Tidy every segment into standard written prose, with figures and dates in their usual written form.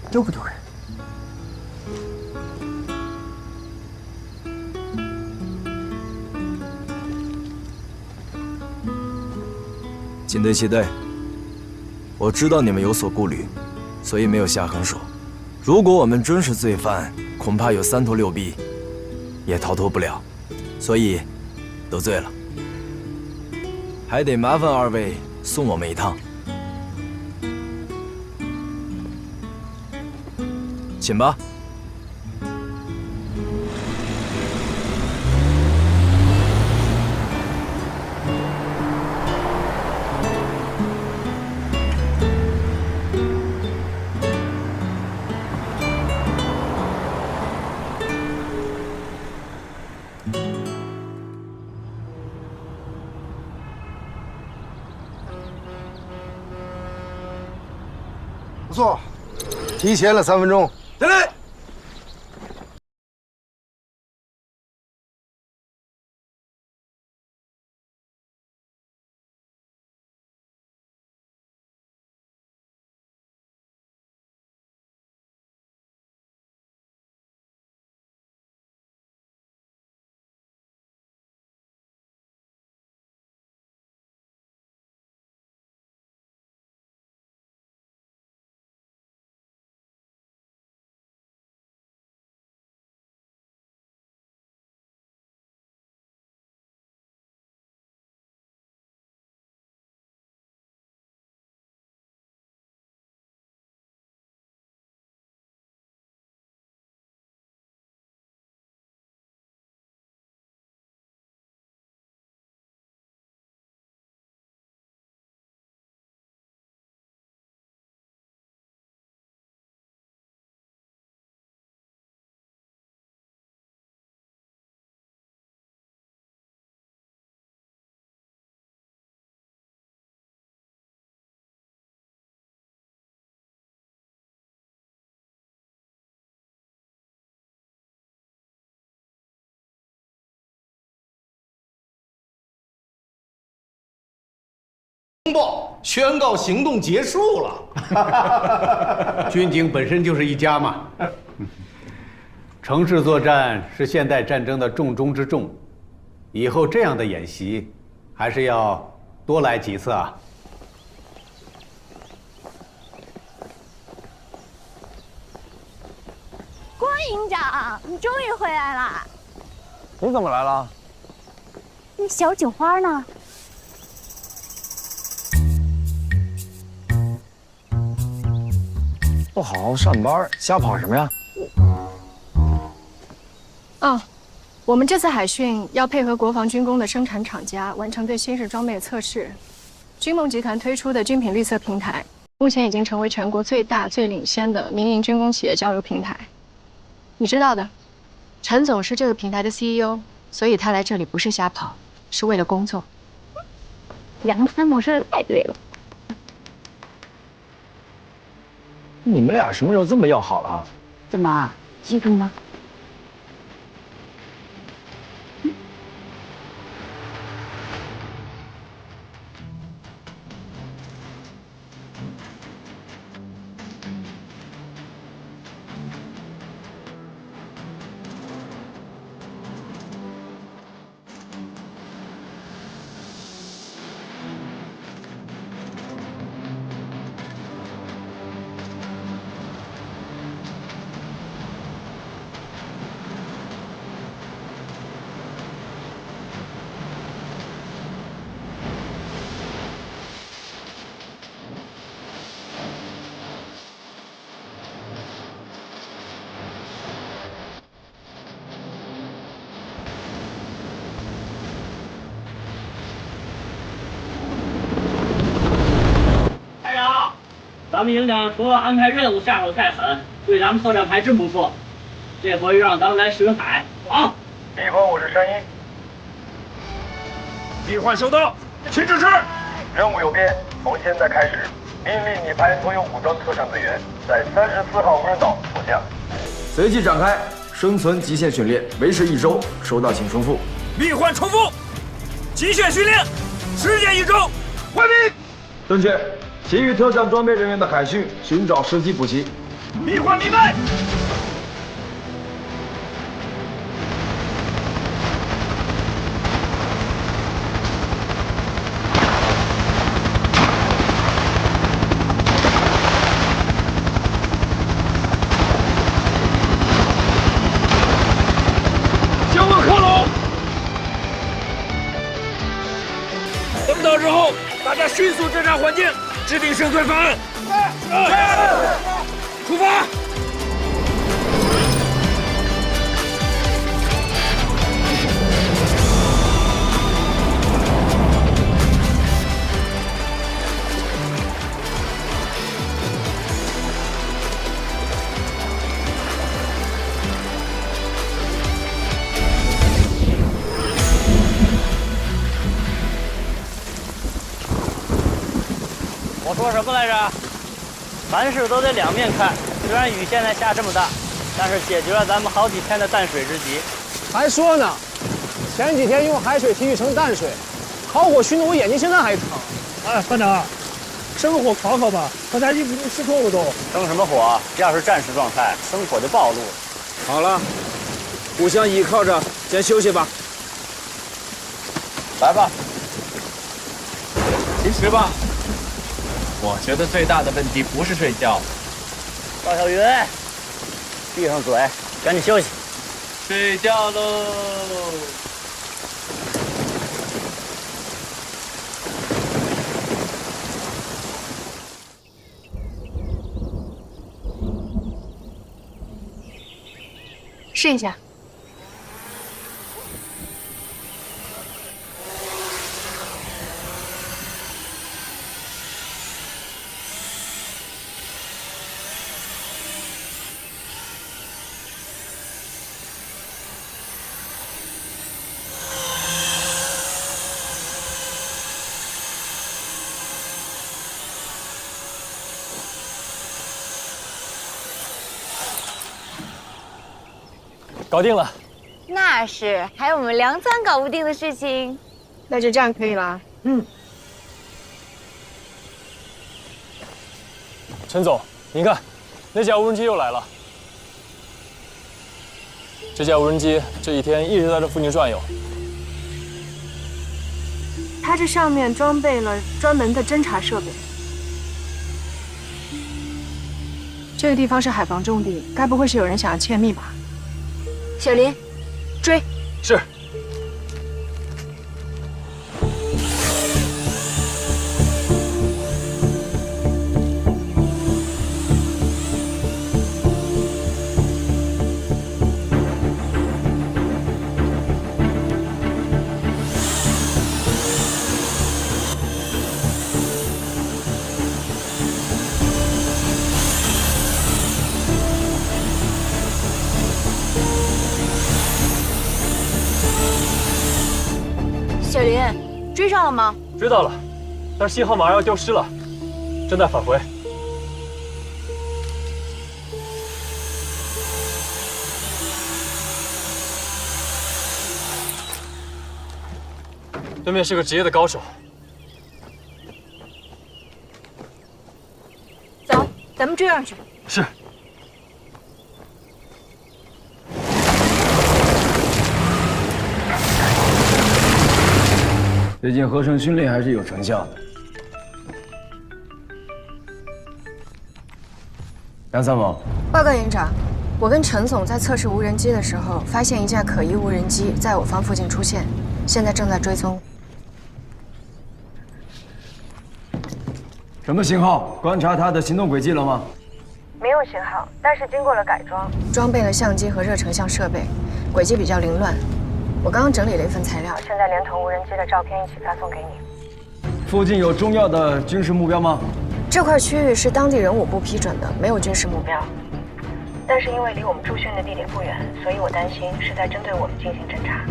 丢不丢人？进队齐队，我知道你们有所顾虑，所以没有下狠手。如果我们真是罪犯，恐怕有3头6臂，也逃脱不了。所以，得罪了，还得麻烦2位送我们一趟。请吧。不错，提前了3分钟。起来！通报宣告行动结束了。军警本身就是一家嘛。城市作战是现代战争的重中之重，以后这样的演习还是要多来几次啊。关营长，你终于回来了！你怎么来了？那小警花呢？不好好上班，瞎跑什么呀？哦，我们这次海训要配合国防军工的生产厂家完成对新式装备的测试。军梦集团推出的军品绿色平台，目前已经成为全国最大、最领先的民营军工企业交流平台。你知道的，陈总是这个平台的 CEO， 所以他来这里不是瞎跑，是为了工作。杨参谋说的太对了。你们俩什么时候这么要好了？怎么嫉妒吗？咱们营长除了安排任务下手太狠，对咱们作战还真不错。这回让咱们来巡海，好。地方我是山一，替换收到，请指示。任务有变，从现在开始，命令你派所有武装特战队员在34号无人岛迫降，随即展开生存极限训练，为时1周。收到，请重复。命唤重复。极限训练，时间1周。换兵。顿确。其余特战装备人员的海训，寻找时机补齐。闭环弥漫。向我靠拢。登岛之后，大家迅速侦察环境，制定生存方案。出发！我说什么来着？凡事都得两面看。虽然雨现在下这么大，但是解决了咱们好几天的淡水之急。还说呢，前几天用海水提取成淡水，烤火熏得我眼睛现在还疼。哎，班长，生火烤烤吧，大家衣服都湿透了都。生什么火？要是战时状态，生火就暴露了。好了，互相依靠着，先休息吧。来吧。其实吧，我觉得最大的问题不是睡觉。赵小云，闭上嘴，赶紧休息。睡觉喽。试一下。搞定了。那是，还有我们粮仓搞不定的事情。那就这样可以了。陈总，您看，那架无人机又来了。这架无人机这几天一直在这附近转悠。它这上面装备了专门的侦察设备。这个地方是海防重地，该不会是有人想要窃密吧？小林，追！是。小林，追上了吗？追到了，但是信号马上要丢失了，正在返回。对面是个职业的高手。走，咱们追上去。是。最近合成训练还是有成效的。杨参谋，报告营长，我跟陈总在测试无人机的时候，发现一架可疑无人机在我方附近出现，现在正在追踪。什么信号？观察它的行动轨迹了吗？没有信号，但是经过了改装，装备了相机和热成像设备，轨迹比较凌乱。我刚刚整理了一份材料，现在连同无人机的照片一起发送给你。附近有重要的军事目标吗？这块区域是当地人武部批准的，没有军事目标。但是因为离我们驻训的地点不远，所以我担心是在针对我们进行侦查。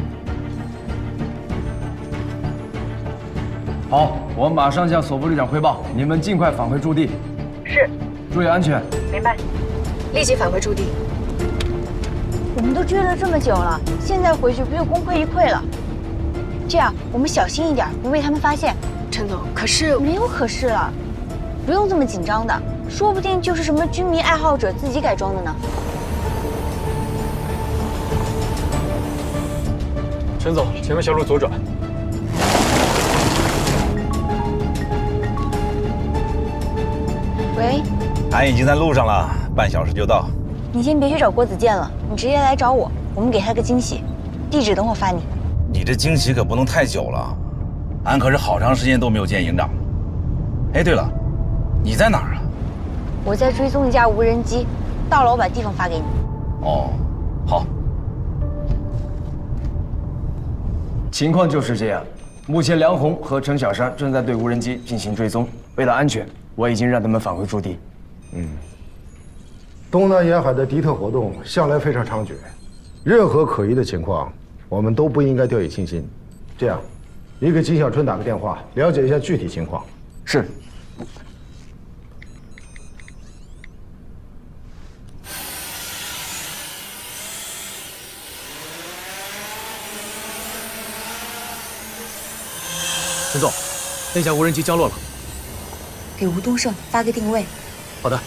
好，我马上向索部旅长汇报，你们尽快返回驻地。是。注意安全。明白。立即返回驻地。我们都追了这么久了，现在回去不就功亏一篑了？这样我们小心一点，不被他们发现。陈总，可是没有可是了，不用这么紧张的。说不定就是什么军迷爱好者自己改装的呢。陈总，前面小路左转。喂，俺已经在路上了，半小时就到。你先别去找郭子健了，你直接来找我，我们给他个惊喜。地址等我发你。你这惊喜可不能太久了，俺可是好长时间都没有见营长了。哎，对了，你在哪儿啊？我在追踪一架无人机，到了我把地方发给你。哦，好。情况就是这样，目前梁红和陈小山正在对无人机进行追踪。为了安全，我已经让他们返回驻地。东南沿海的敌特活动向来非常猖獗，任何可疑的情况，我们都不应该掉以轻心。这样，你给金小春打个电话，了解一下具体情况。是。陈总，那架无人机降落了。给吴东胜发个定位。好的。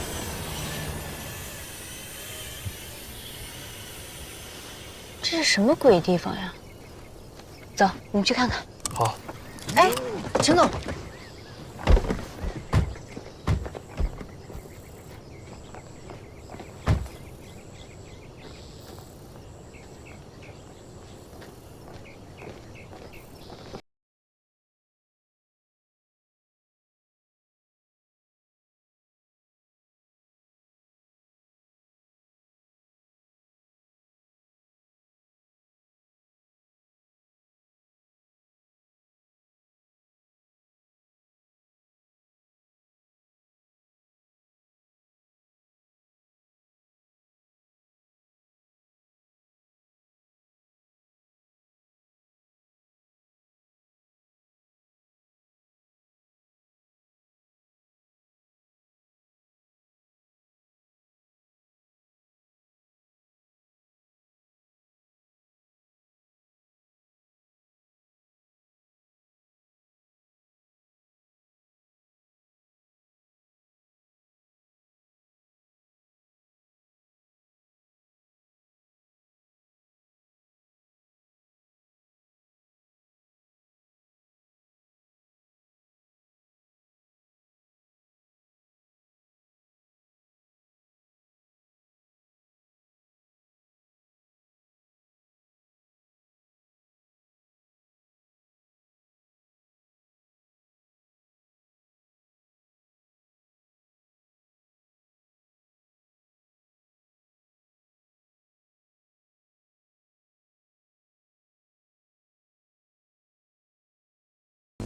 这是什么鬼地方呀？走，我们去看看。好。哎，陈总。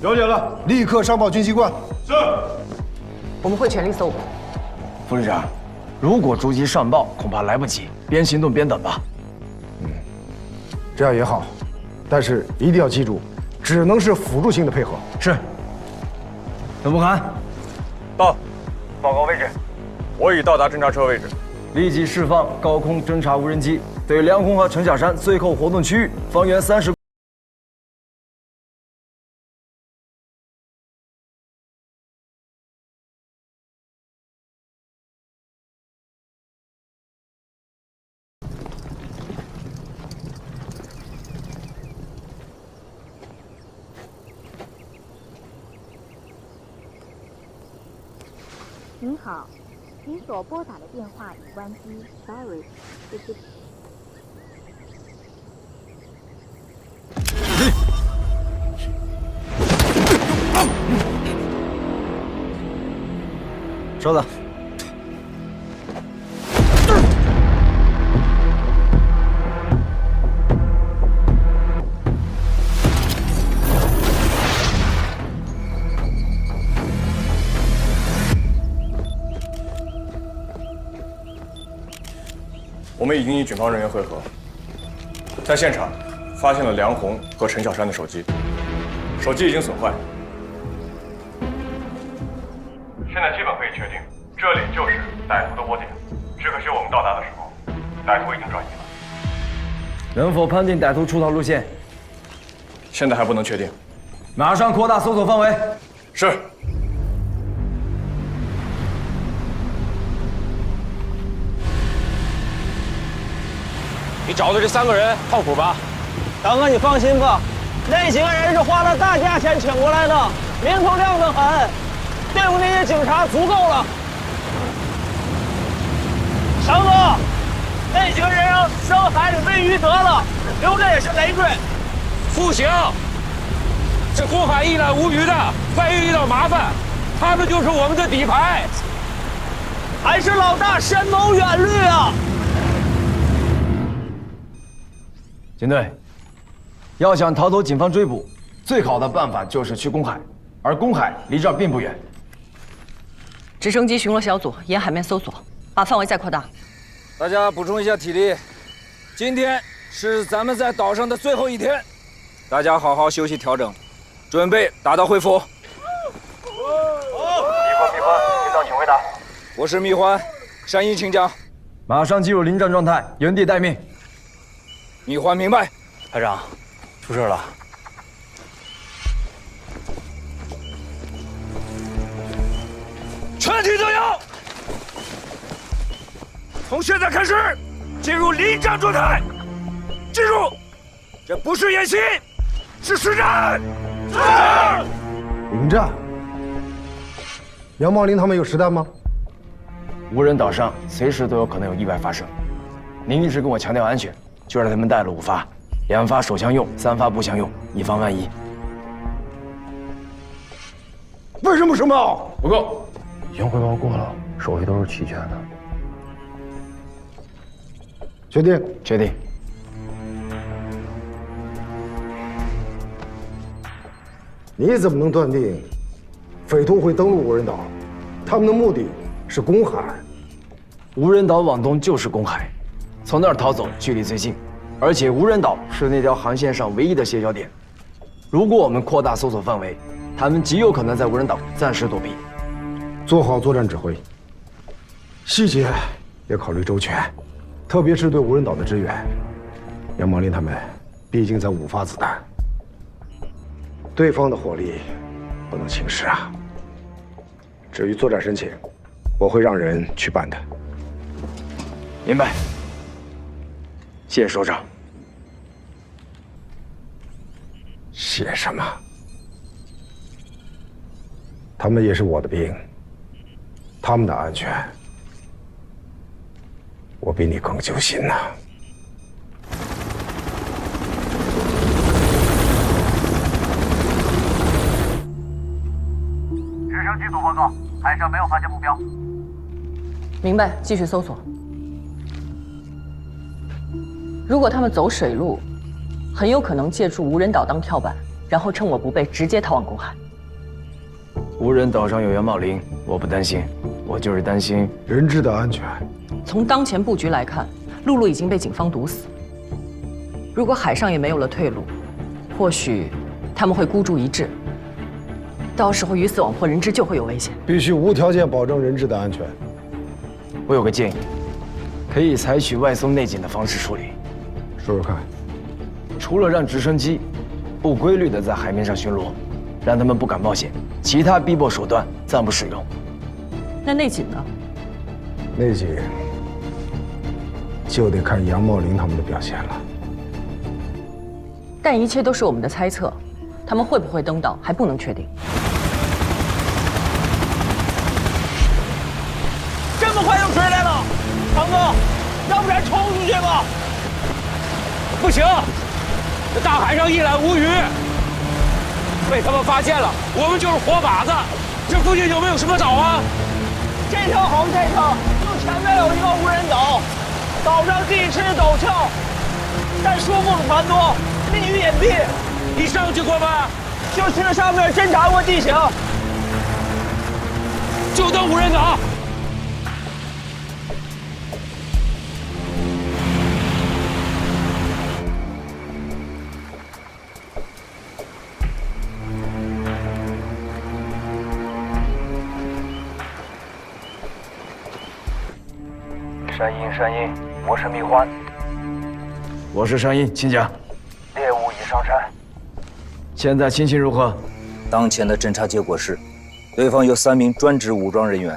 了解了，立刻上报军机关。是。我们会全力搜捕。副旅长，如果逐级上报，恐怕来不及，边行动边等吧。这样也好，但是一定要记住，只能是辅助性的配合。是。邓不涵，到，报告位置。我已到达侦察车位置。立即释放高空侦察无人机，对梁红和陈小山最后活动区域方圆30。您好，您所拨打的电话已关机 ，sorry， 谢谢。稍等。我们已经与警方人员会合，在现场发现了梁红和陈小山的手机，手机已经损坏。现在基本可以确定，这里就是歹徒的窝点。只可惜我们到达的时候，歹徒已经转移了。能否判定歹徒出逃路线？现在还不能确定。马上扩大搜索范围。是。你找的这3个人靠谱吧？大哥，你放心吧，那几个人是花了大价钱请过来的，名头亮得很，对付那些警察足够了。强哥，那几个人让深海里喂鱼得了，留着也是累赘。不行，这公海一览无余的，万一遇到麻烦，他们就是我们的底牌。还是老大深谋远虑啊！警队，要想逃脱警方追捕，最好的办法就是去公海，而公海离这儿并不远。直升机巡逻小组沿海面搜索，把范围再扩大。大家补充一下体力，今天是咱们在岛上的最后一天，大家好好休息调整，准备打道回府。蜜獾，领导请回答。我是蜜獾，山鹰请讲。马上进入临战状态，原地待命。蜜獾明白。排长，出事了。全体都要！从现在开始进入临战状态，记住，这不是演习，是实战。是。临战？杨茂林他们有实弹吗？无人岛上随时都有可能有意外发生，您一直跟我强调安全，就让他们带了5发，2发手枪用，3发步枪用，以防万一。为什么申报？不够。已经汇报过了，手续都是齐全的。确定？确定。你怎么能断定匪徒会登陆无人岛？他们的目的是公海。无人岛往东就是公海，从那儿逃走距离最近，而且无人岛是那条航线上唯一的歇脚点。如果我们扩大搜索范围，他们极有可能在无人岛暂时躲避。做好作战指挥，细节也考虑周全，特别是对无人岛的支援。杨茂林他们毕竟才5发子弹，对方的火力不能轻视啊。至于作战申请，我会让人去办的。明白。谢谢首长。谢什么？他们也是我的兵，他们的安全，我比你更揪心呐。直升机组报告，海上没有发现目标。明白，继续搜索。如果他们走水路，很有可能借助无人岛当跳板，然后趁我不备直接逃往公海。无人岛上有杨茂林，我不担心，我就是担心人质的安全。从当前布局来看，陆路已经被警方堵死。如果海上也没有了退路，或许他们会孤注一掷，到时候鱼死网破，人质就会有危险。必须无条件保证人质的安全。我有个建议，可以采取外松内紧的方式处理。说说看。除了让直升机不规律地在海面上巡逻，让他们不敢冒险，其他逼迫手段暂不使用。那内紧呢？内紧就得看杨茂林他们的表现了。但一切都是我们的猜测，他们会不会登岛还不能确定。这么快就追来了，长哥，要不然冲出去吧？不行，这大海上一览无余，被他们发现了，我们就是活靶子。这附近有没有什么岛啊？这条航线上就前面有一个无人岛，岛上地势陡峭，但树木繁多，利于隐蔽。你上去过吗？就去上面侦察过地形。就登无人岛。山鹰，我是蜜獾。我是山鹰，请讲。猎物已上山。现在情形如何？当前的侦查结果是，对方有3名专职武装人员，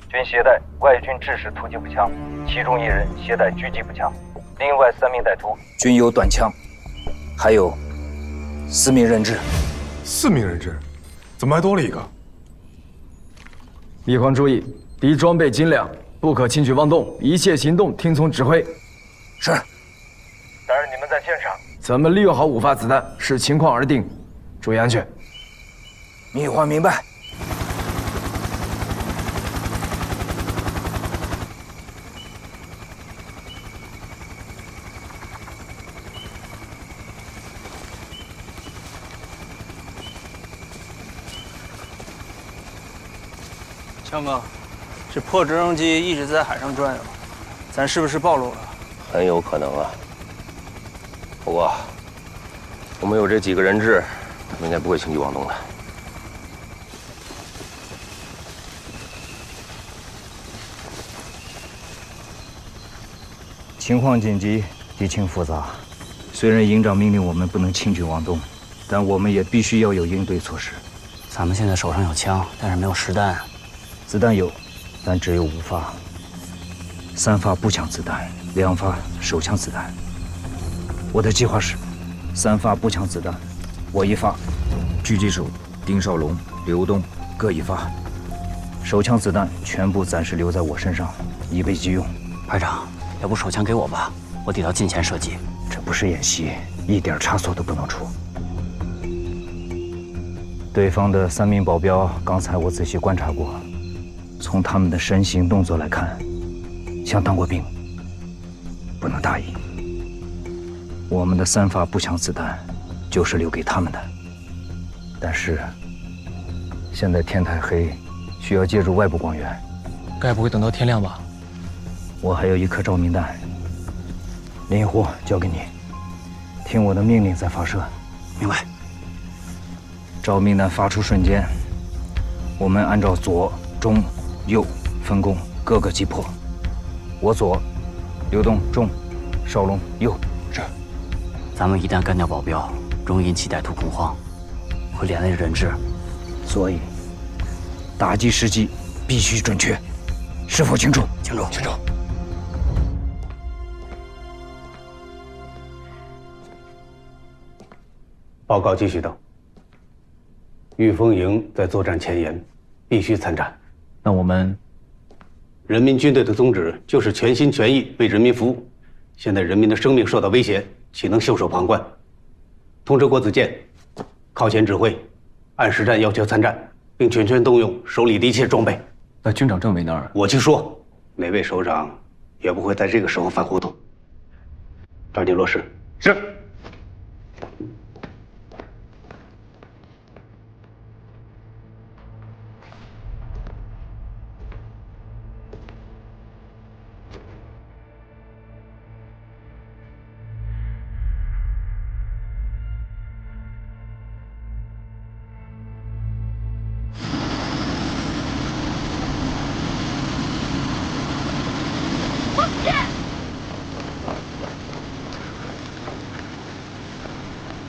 均携带外军制式突击步枪，其中1人携带狙击步枪。另外3名歹徒均有短枪，还有4名人质。4名人质，怎么还多了一个？李皇注意，敌装备精良，不可轻举妄动，一切行动听从指挥。是。但是你们在现场，咱们利用好5发子弹，视情况而定，注意安全。蜜花明白。强哥，这破直升机一直在海上转悠，咱是不是暴露了？很有可能啊。不过，我们有这几个人质，他们应该不会轻举妄动的。情况紧急，敌情复杂。虽然营长命令我们不能轻举妄动，但我们也必须要有应对措施。咱们现在手上有枪，但是没有实弹。子弹有，但只有5发，3发步枪子弹，2发手枪子弹。我的计划是，3发步枪子弹，我1发，狙击手丁少龙、刘东各1发，手枪子弹全部暂时留在我身上，以备急用。排长，要不手枪给我吧，我抵到近前射击。这不是演习，一点差错都不能出。对方的3名保镖，刚才我仔细观察过。从他们的身形动作来看，像当过兵，不能大意。我们的3发步枪子弹就是留给他们的，但是现在天太黑，需要借助外部光源。该不会等到天亮吧？我还有1颗照明弹，灵活交给你，听我的命令再发射。明白。照明弹发出瞬间，我们按照左、中、右分工，各个击破。我左，刘东中，少龙右。是。咱们一旦干掉保镖，容易引起歹徒恐慌，会连累人质。所以，打击时机必须准确。是否清楚？清楚。清楚。报告继续等。御风营在作战前沿，必须参战。那我们，人民军队的宗旨就是全心全意为人民服务。现在人民的生命受到威胁，岂能袖手旁观？通知郭子健，靠前指挥，按实战要求参战，并全权动用手里的一切装备。那军长政委那儿，我去说，哪位首长也不会在这个时候犯糊涂。抓紧落实。是。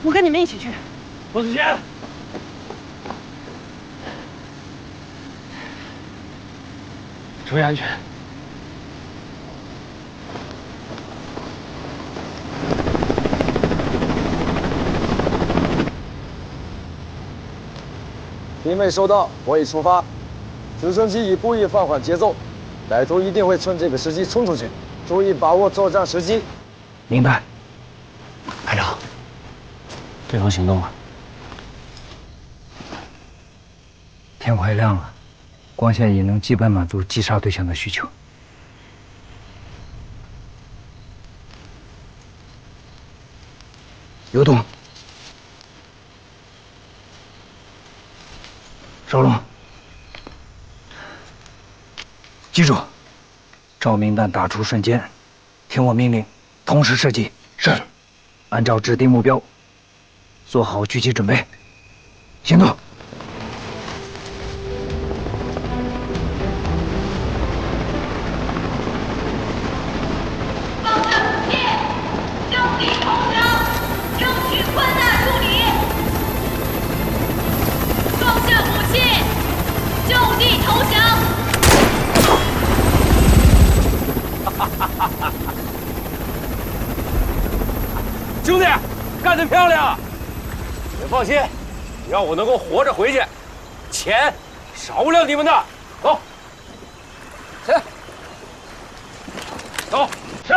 我跟你们一起去。郭子健，注意安全。定位收到，我已出发。直升机已故意放缓节奏，歹徒一定会趁这个时机冲出去，注意把握作战时机。明白。排长，对方行动了。天快亮了，光线已能基本满足击杀对象的需求。刘东，少龙，记住，照明弹打出瞬间，听我命令，同时射击。是。按照指定目标，做好狙击准备，行动。干得漂亮！你放心，只要我能够活着回去，钱少不了你们的。走，起来，走，是。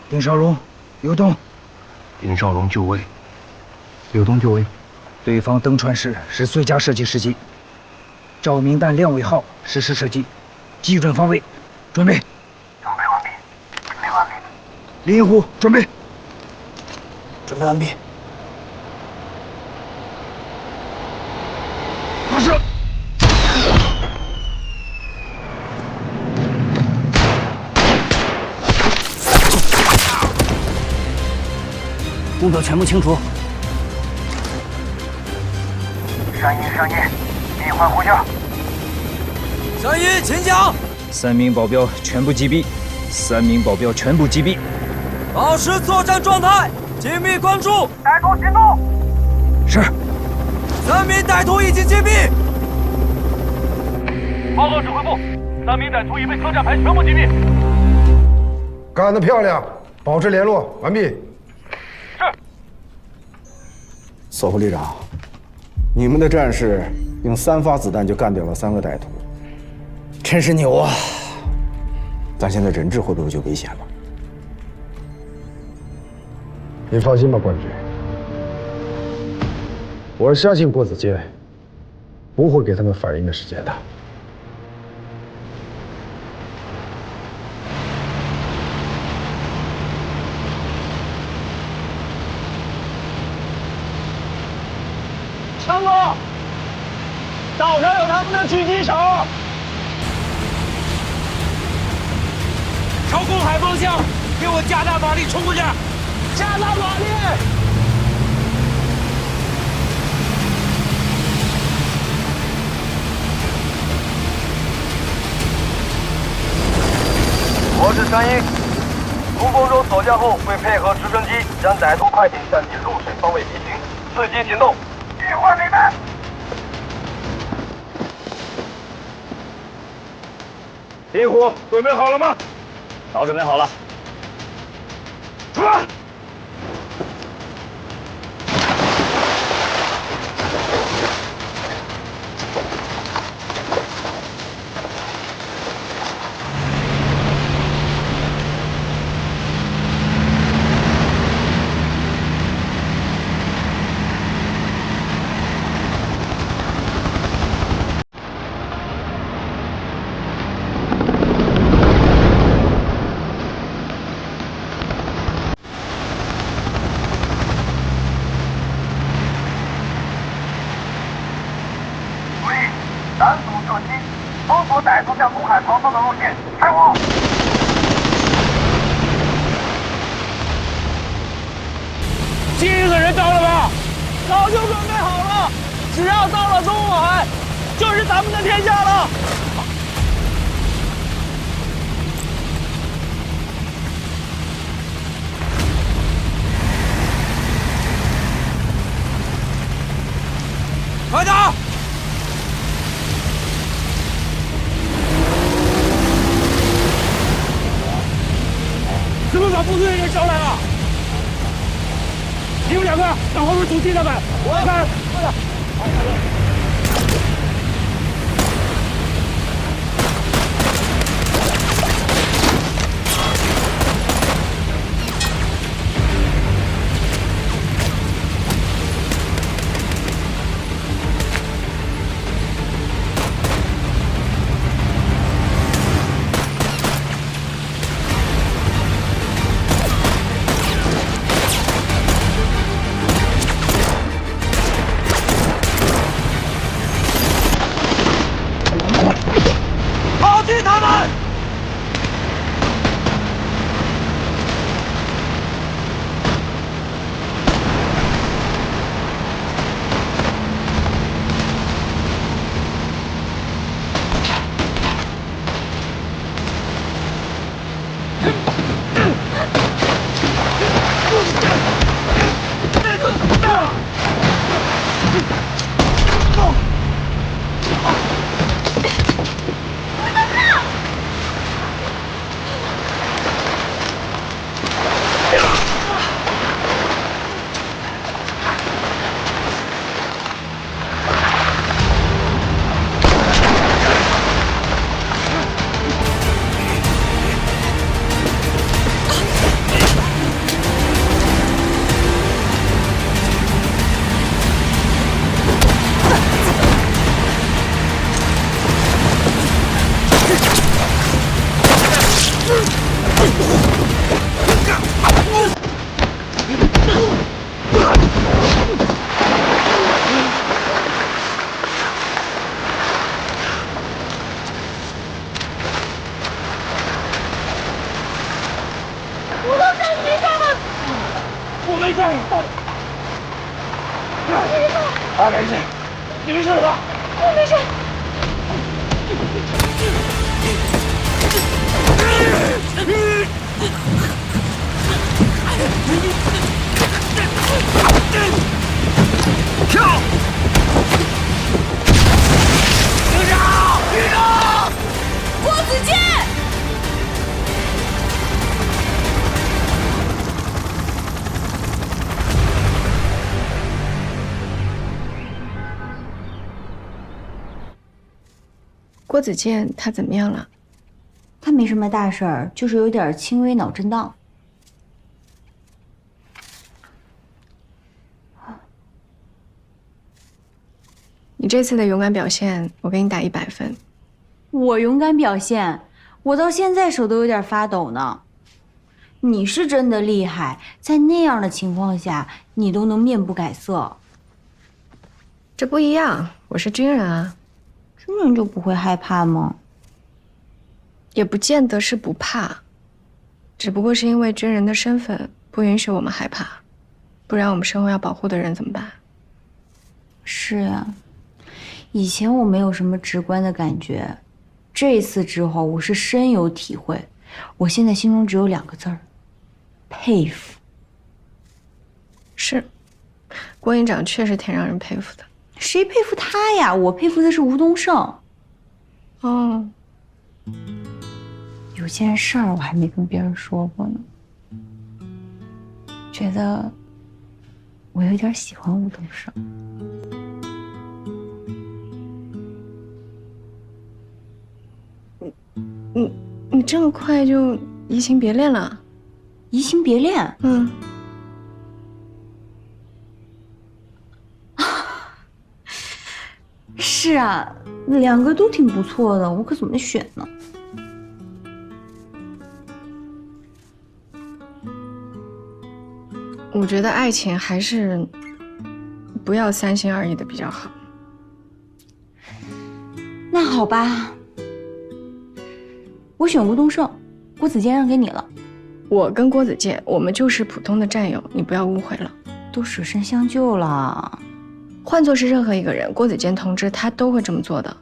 丁少荣，刘东。丁少荣就位，刘东就位。对方登船时是最佳射击时机。照明弹亮尾号实施射击，击准方位，准备。准备完毕。准备完毕。林一虎，准备。准备完毕。发射。目标全部清除。声音，闭环呼叫。声音，请讲。3名保镖全部击毙，3名保镖全部击毙。保持作战状态，紧密关注。歹徒行动。是。3名歹徒已经击毙。报告指挥部，3名歹徒已被车站牌全部击毙。干得漂亮，保持联络，完毕。索副旅长，你们的战士用3发子弹就干掉了3个歹徒，真是牛啊！咱现在人质会不会就危险了？你放心吧，冠军，我相信郭子健不会给他们反应的时间的。强哥，岛上有他们的狙击手，朝公海方向，给我加大马力冲过去！加大马力！我是山鹰，从丰州走下后会配合直升机将歹徒快艇战机入水方位敌情，伺机行动。预换明白。林虎，准备好了吗？早准备好了。出发！单组射击，封锁歹徒向公海逃窜的路线，开火！第一个人到了吧？早就准备好了，只要到了东海，就是咱们的天下了。快打！怎么把部队的人招来了？你们2个到后面阻击他们，我来看。我都在你上了，我没事，啊，没事，你没事吧？我没事。跳！营长，营长！郭子健！郭子健他怎么样了？他没什么大事儿，就是有点轻微脑震荡。你这次的勇敢表现，我给你打100分。我勇敢表现，我到现在手都有点发抖呢。你是真的厉害，在那样的情况下，你都能面不改色。这不一样，我是军人啊。军人就不会害怕吗？也不见得是不怕，只不过是因为军人的身份不允许我们害怕，不然我们身后要保护的人怎么办？是呀，以前我没有什么直观的感觉，这次之后我是深有体会。我现在心中只有2个字儿：佩服。是，郭营长确实挺让人佩服的。谁佩服他呀？我佩服的是吴东胜。哦，有件事儿我还没跟别人说过呢，觉得我有点喜欢吴东胜。你这么快就移情别恋了？移情别恋？嗯。是啊，2个都挺不错的，我可怎么选呢？我觉得爱情还是不要3心2意的比较好。那好吧，我选吴东胜，郭子健让给你了。我跟郭子健，我们就是普通的战友，你不要误会了。都舍身相救了，换作是任何一个人，郭子健同志他都会这么做的。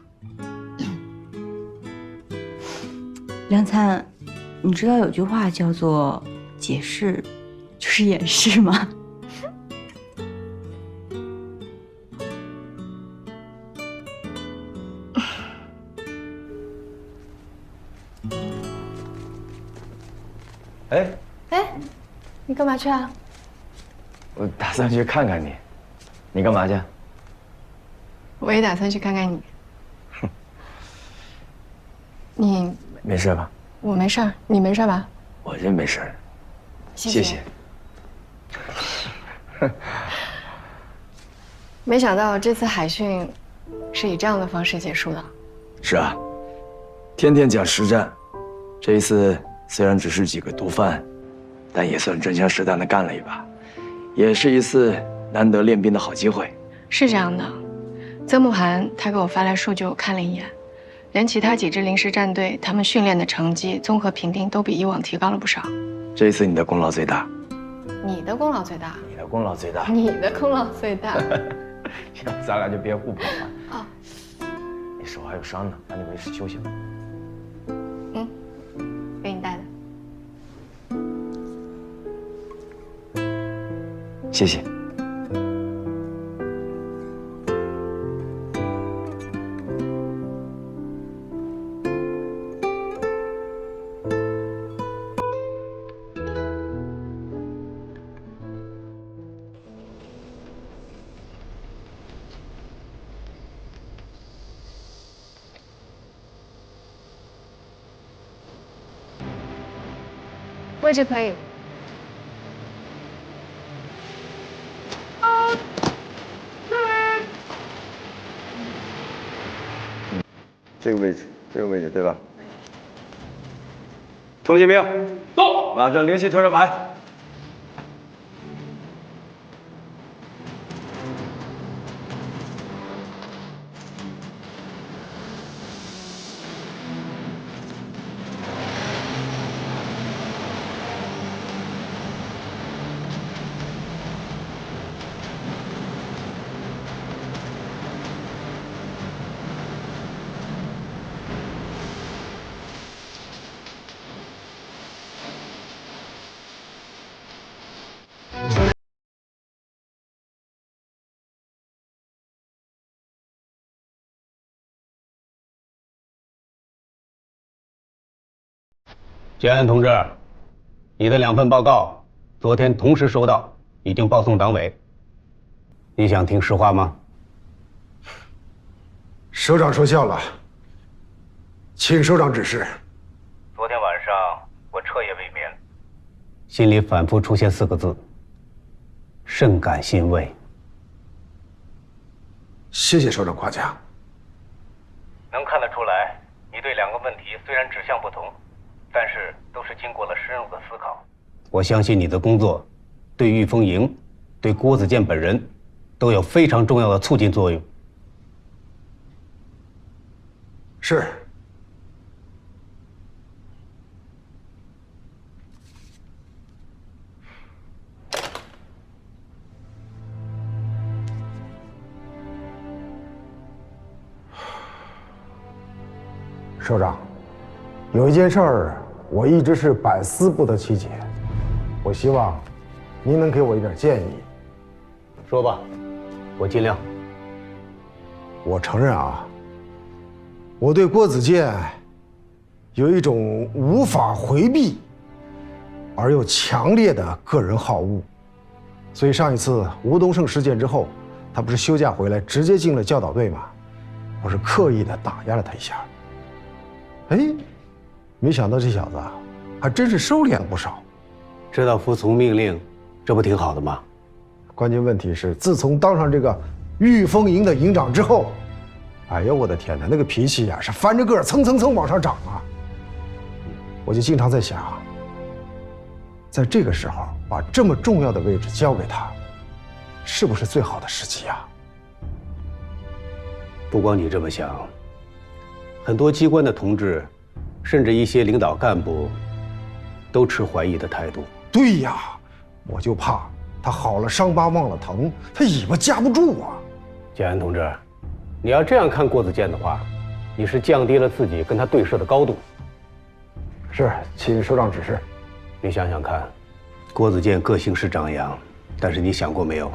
梁灿，你知道有句话叫做“解释就是掩饰”吗？哎，你干嘛去啊？我打算去看看你，你干嘛去？我也打算去看看你。你没事吧？我没事儿，你没事吧？我真没事。谢谢。没想到这次海训是以这样的方式结束的。是啊，天天讲实战，这一次虽然只是几个毒贩，但也算真枪实弹的干了一把，也是一次难得练兵的好机会。是这样的，曾慕涵他给我发来数据，我看了一眼，连其他几支临时战队他们训练的成绩、综合评定都比以往提高了不少。这一次你的功劳最大。你的功劳最大。你的功劳最大。你的功劳最大。要不咱俩就别互捧了。啊。你手还有伤呢，那你没事休息吧。嗯，给你带的。谢谢。位置可以。这个位置对吧？通缉兵，到，马上联系特战排。建安同志，你的2份报告昨天同时收到，已经报送党委。你想听实话吗？首长说笑了，请首长指示。昨天晚上我彻夜未眠，心里反复出现4个字：甚感欣慰。谢谢首长夸奖。能看得出来，你对2个问题虽然指向不同，但是都是经过了深入的思考。我相信你的工作对玉峰营、对郭子健本人都有非常重要的促进作用。是。首长，有一件事儿，我一直是百思不得其解，我希望您能给我一点建议。说吧，我尽量。我承认啊，我对郭子健有一种无法回避而又强烈的个人好恶，所以上一次吴东胜事件之后，他不是休假回来直接进了教导队吗？我是刻意的打压了他一下。哎，没想到这小子还真是收敛了不少。知道服从命令，这不挺好的吗？关键问题是，自从当上这个御风营的营长之后，哎呦我的天哪，那个脾气呀是翻着个儿蹭蹭蹭往上涨啊！我就经常在想，在这个时候把这么重要的位置交给他，是不是最好的时机啊？不光你这么想，很多机关的同志，甚至一些领导干部，都持怀疑的态度。对呀，我就怕他好了伤疤忘了疼，他尾巴夹不住啊！建安同志，你要这样看郭子健的话，你是降低了自己跟他对视的高度。是，请首长指示。你想想看，郭子健个性是张扬，但是你想过没有，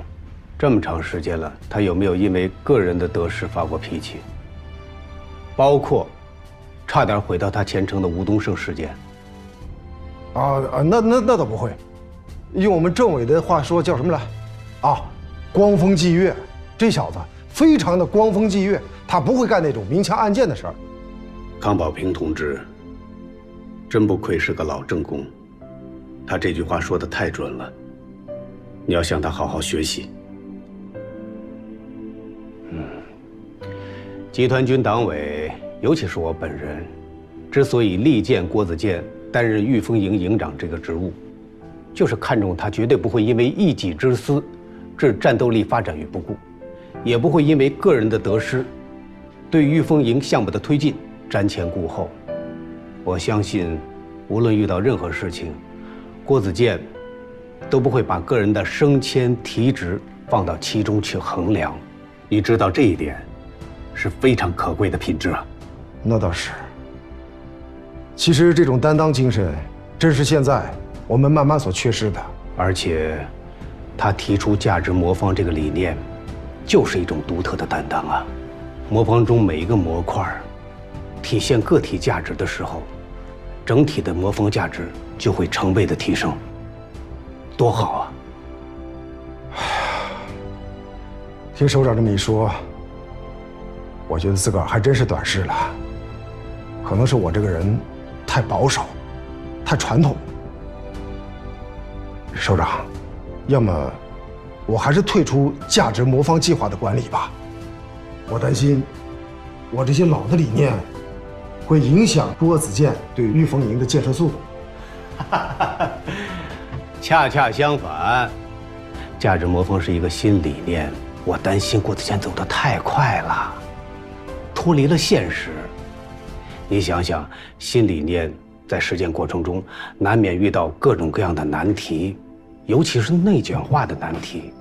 这么长时间了，他有没有因为个人的得失发过脾气？包括差点毁到他前程的吴东胜事件。那倒不会，用我们政委的话说叫什么来？啊，光风霁月，这小子非常的光风霁月，他不会干那种明枪暗箭的事儿。康保平同志真不愧是个老政工，他这句话说的太准了，你要向他好好学习。集团军党委，尤其是我本人，之所以力荐郭子健担任御风营营长这个职务，就是看重他绝对不会因为一己之私置战斗力发展于不顾，也不会因为个人的得失对御风营项目的推进瞻前顾后。我相信，无论遇到任何事情，郭子健都不会把个人的升迁提职放到其中去衡量。你知道这一点是非常可贵的品质啊。那倒是。其实这种担当精神，正是现在我们慢慢所缺失的。而且，他提出价值魔方这个理念，就是一种独特的担当啊。魔方中每一个模块体现个体价值的时候，整体的魔方价值就会成倍的提升，多好啊！听首长这么一说，我觉得自个儿还真是短视了。可能是我这个人太保守，太传统。首长，要么我还是退出价值魔方计划的管理吧。我担心，我这些老的理念会影响郭子健对御风营的建设速度。恰恰相反，价值魔方是一个新理念，我担心郭子健走得太快了，脱离了现实。你想想，新理念在实践过程中难免遇到各种各样的难题，尤其是内卷化的难题。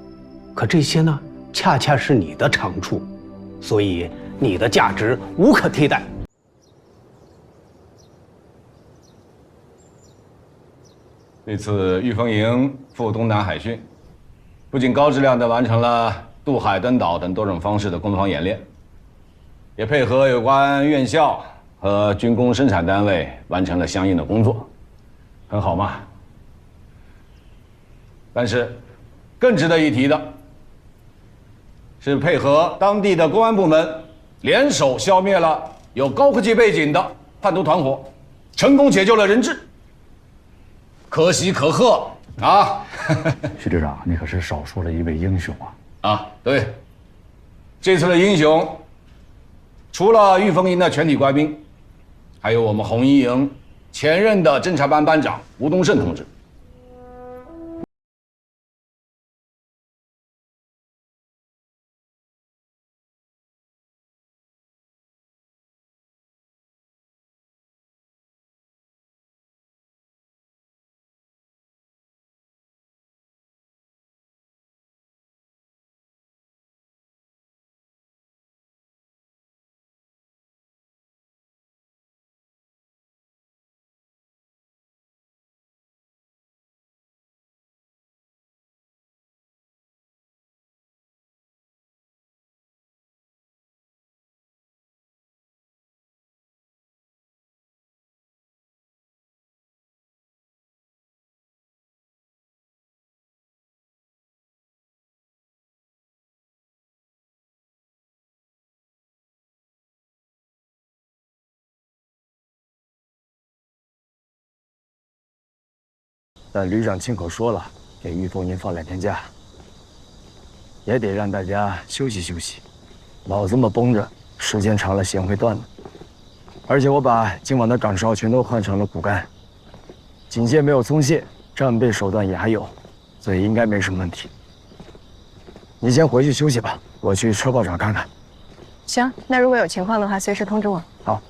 可这些呢，恰恰是你的长处，所以你的价值无可替代。这次御风营赴东南海训，不仅高质量地完成了渡海、登岛等多种方式的攻防演练，也配合有关院校和军工生产单位完成了相应的工作，很好嘛。但是，更值得一提的是，配合当地的公安部门联手消灭了有高科技背景的贩毒团伙，成功解救了人质。可喜可贺啊！徐队长，你可是少说了一位英雄啊！啊，对，这次的英雄，除了御风营的全体官兵，还有我们红一营前任的侦察班班长吴东胜同志。但旅长亲口说了，给御风营放2天假，也得让大家休息休息。老这么绷着，时间长了弦会断的。而且我把今晚的岗哨全都换成了骨干，警戒没有松懈，战备手段也还有，所以应该没什么问题。你先回去休息吧，我去车炮厂看看。行，那如果有情况的话，随时通知我。好。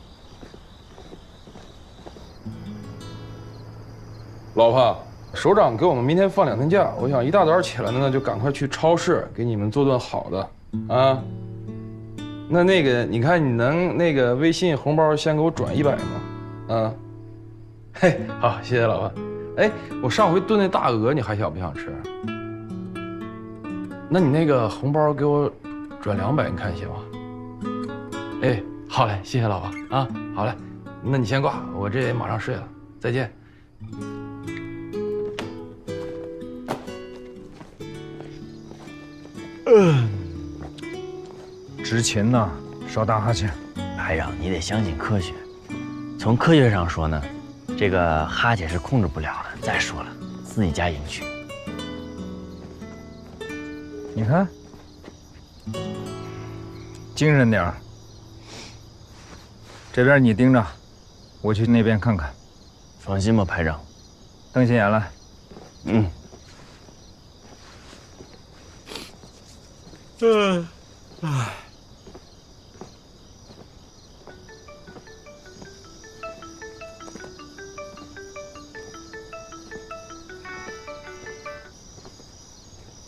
老婆，首长给我们明天放2天假，我想一大早起来呢，就赶快去超市给你们做顿好的啊。那个，你看你能那个微信红包先给我转100吗？啊，嘿，好，谢谢老婆。哎，我上回炖那大鹅，你还想不想吃？那你那个红包给我转200，你看行吗？哎，好嘞，谢谢老婆啊，好嘞，那你先挂，我这马上睡了，再见。执勤呢，少打哈欠。哎呀，你得相信科学。从科学上说呢，这个哈欠是控制不了的。再说了，自己家营区。你看，精神点儿。这边你盯着，我去那边看看。放心吧，排长。瞪心眼来。嗯。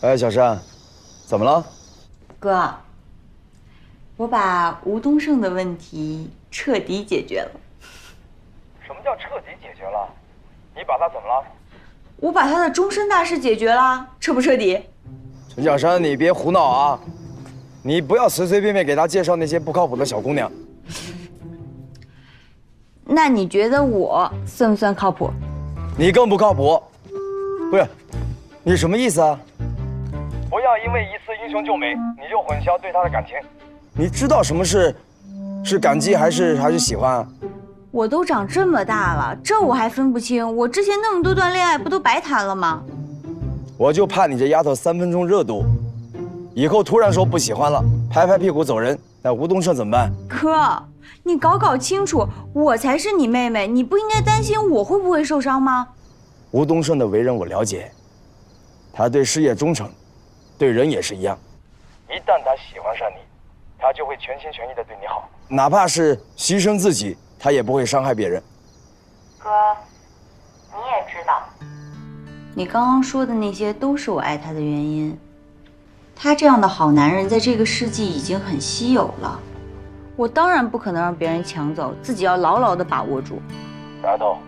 哎，小山，怎么了？哥，我把吴东胜的问题彻底解决了。什么叫彻底解决了？你把他怎么了？我把他的终身大事解决了，彻不彻底？陈小山，你别胡闹啊！你不要随随便便给他介绍那些不靠谱的小姑娘。那你觉得我算不算靠谱？你更不靠谱。不是，你什么意思啊？不要因为一次英雄救美，你就混淆对他的感情。你知道什么是感激还是喜欢啊？我都长这么大了，这我还分不清？我之前那么多段恋爱，不都白谈了吗？我就怕你这丫头3分钟热度，以后突然说不喜欢了，拍拍屁股走人，那吴东胜怎么办？哥，你搞清楚，我才是你妹妹，你不应该担心我会不会受伤吗？吴东胜的为人我了解，他对事业忠诚，对人也是一样。一旦他喜欢上你，他就会全心全意的对你好，哪怕是牺牲自己，他也不会伤害别人。哥，你也知道，你刚刚说的那些都是我爱他的原因。他这样的好男人在这个世纪已经很稀有了，我当然不可能让别人抢走，自己要牢牢的把握住。丫头，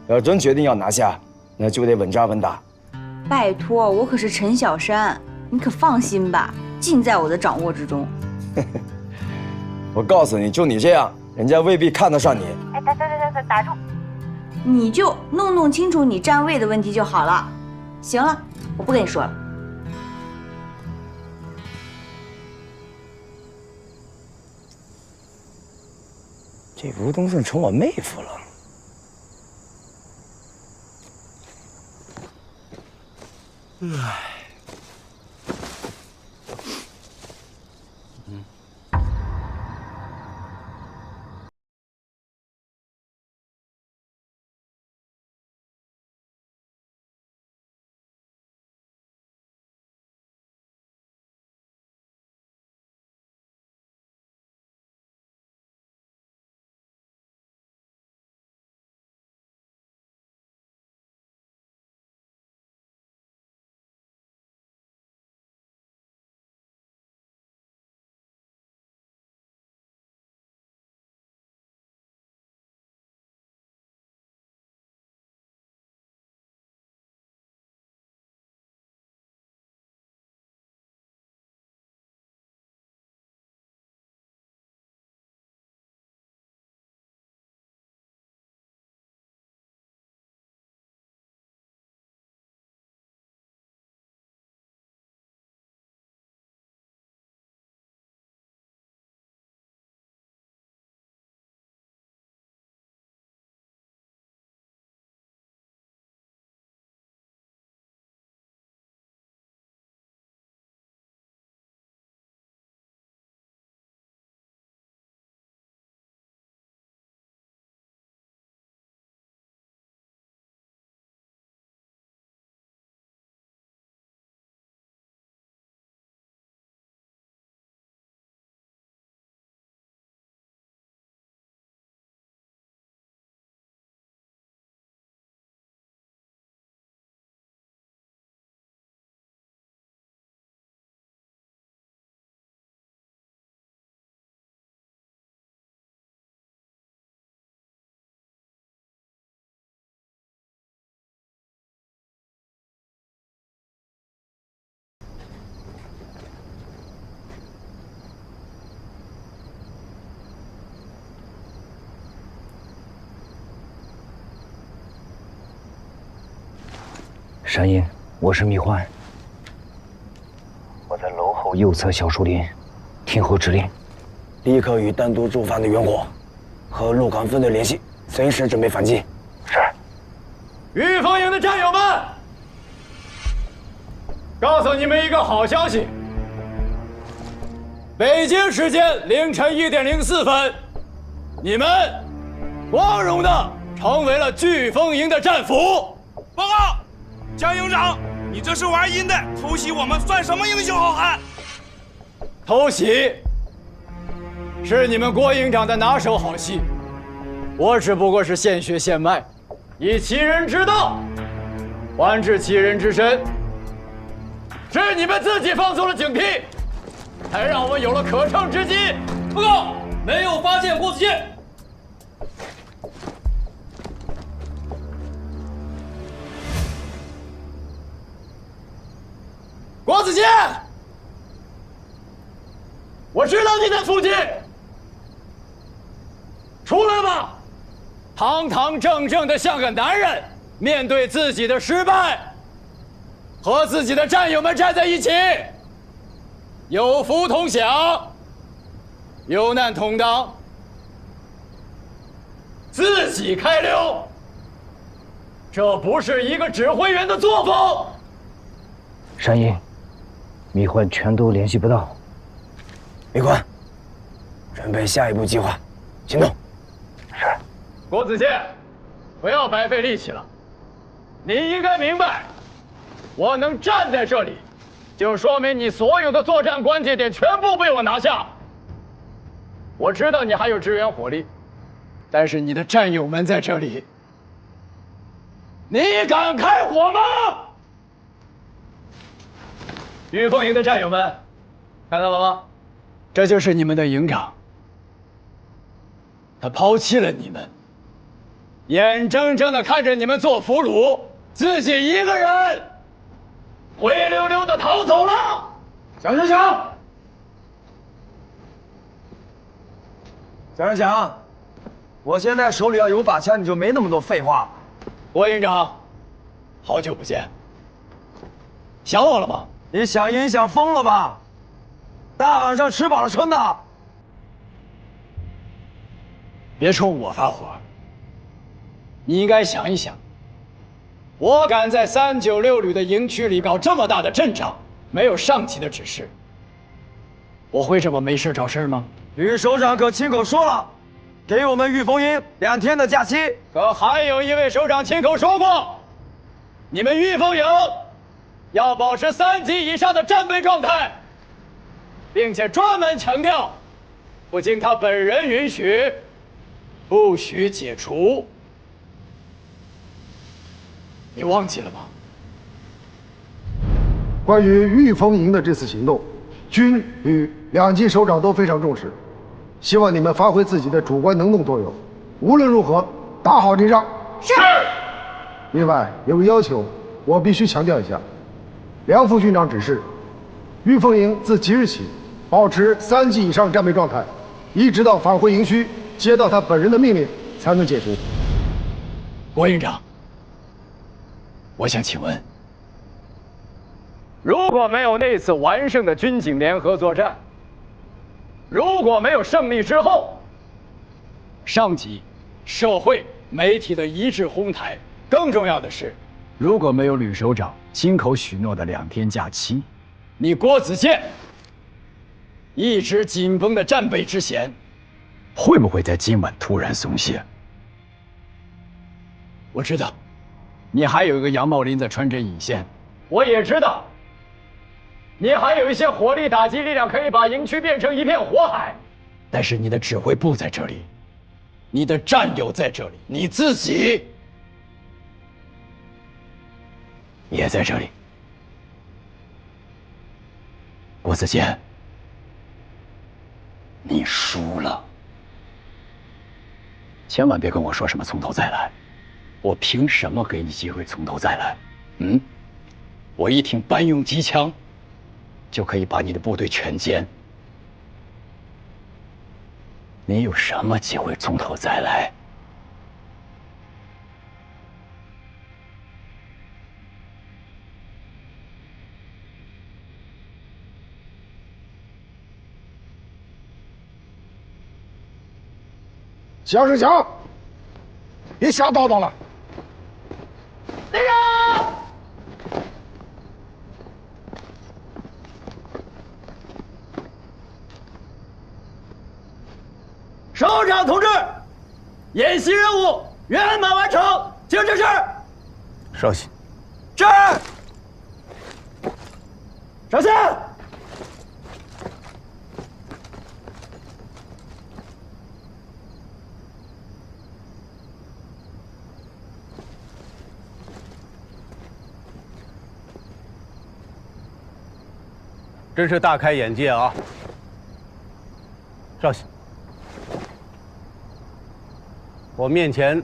要真决定要拿下，那就得稳扎稳打。拜托，我可是陈小山，你可放心吧，尽在我的掌握之中。我告诉你，就你这样，人家未必看得上你。哎，打住！你就弄清楚你站位的问题就好了。行了，我不跟你说了。这吴东胜成我妹夫了。唉。山鹰，我是蜜獾，我在楼后右侧小树林，听候指令。立刻与单独驻防的元火和陆港分队联系，随时准备反击。是。御风营的战友们，告诉你们一个好消息：北京时间凌晨1点04分，你们光荣的成为了飓风营的战俘。报告，江营长，你这是玩阴的，偷袭我们算什么英雄好汉？偷袭是你们郭营长的拿手好戏，我只不过是现学现卖，以其人之道还治其人之身。是你们自己放松了警惕，才让我们有了可乘之机。报告，没有发现郭子健。郭子健，我知道你在附近，出来吧！堂堂正正的像个男人，面对自己的失败，和自己的战友们站在一起，有福同享，有难同当，自己开溜。这不是一个指挥员的作风。山鹰，蜜獾全都联系不到。蜜獾，准备下一步计划，行动。是。郭子健，不要白费力气了。你应该明白，我能站在这里，就说明你所有的作战关节点全部被我拿下。我知道你还有支援火力，但是你的战友们在这里，你敢开火吗？御风营的战友们，看到了吗？这就是你们的营长，他抛弃了你们，眼睁睁地看着你们做俘虏，自己一个人灰溜溜地逃走了。蒋学强，蒋学强，我现在手里要有把枪，你就没那么多废话。郭营长，好久不见，想我了吗？你想赢想疯了吧？大晚上吃饱了撑的，别冲我发火。你应该想一想，我敢在396旅的营区里搞这么大的阵仗，没有上级的指示，我会这么没事找事吗？吕首长可亲口说了，给我们御风营2天的假期。可还有一位首长亲口说过，你们御风营要保持3级以上的战备状态，并且专门强调，不经他本人允许，不许解除。你忘记了吗？关于御风营的这次行动，军旅2级首长都非常重视，希望你们发挥自己的主观能动作用，无论如何打好这仗。是。另外有个要求，我必须强调一下。梁副军长指示，御风营自即日起保持3级以上战备状态，一直到返回营区接到他本人的命令才能解除。郭营长，我想请问，如果没有那次完胜的军警联合作战，如果没有胜利之后，上级、社会、媒体的一致哄抬，更重要的是，如果没有吕首长亲口许诺的2天假期，你郭子健一直紧绷的战备之弦，会不会在今晚突然松懈？我知道，你还有一个杨茂林在穿针引线，我也知道，你还有一些火力打击力量可以把营区变成一片火海，但是你的指挥部在这里，你的战友在这里，你自己也在这里。郭子健，你输了，千万别跟我说什么从头再来，我凭什么给你机会从头再来？我一听搬用机枪，就可以把你的部队全歼，你有什么机会从头再来？蒋世强，别瞎叨叨了。队长，首长同志，演习任务圆满完成，请指示。稍息。是。上线。真是大开眼界啊！稍息，我面前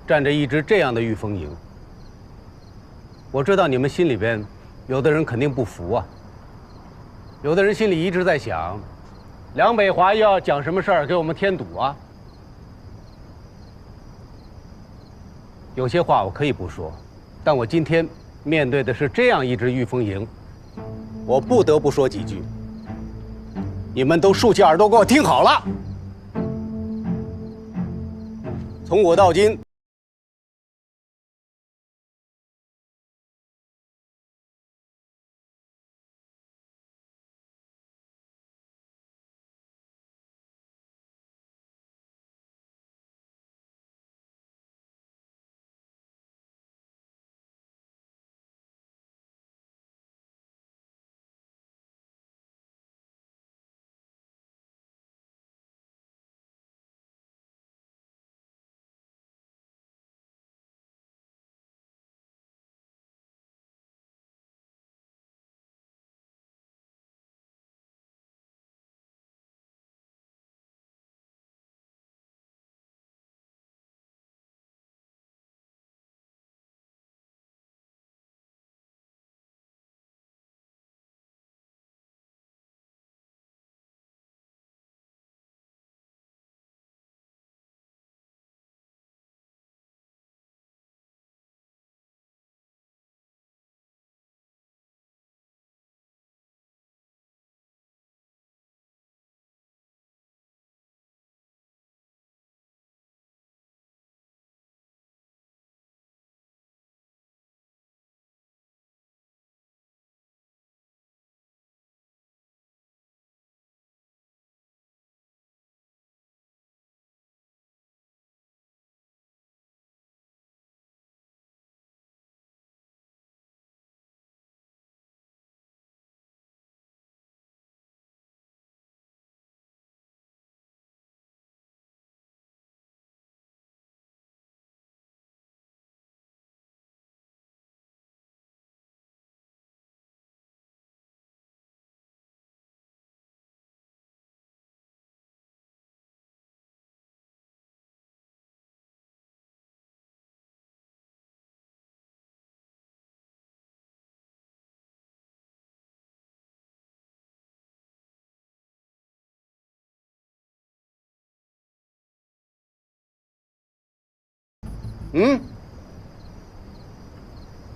站着一支这样的御风营，我知道你们心里边有的人肯定不服啊，有的人心里一直在想，梁北华又要讲什么事儿给我们添堵啊？有些话我可以不说，但我今天面对的是这样一支御风营。我不得不说几句，你们都竖起耳朵给我听好了。从我到今，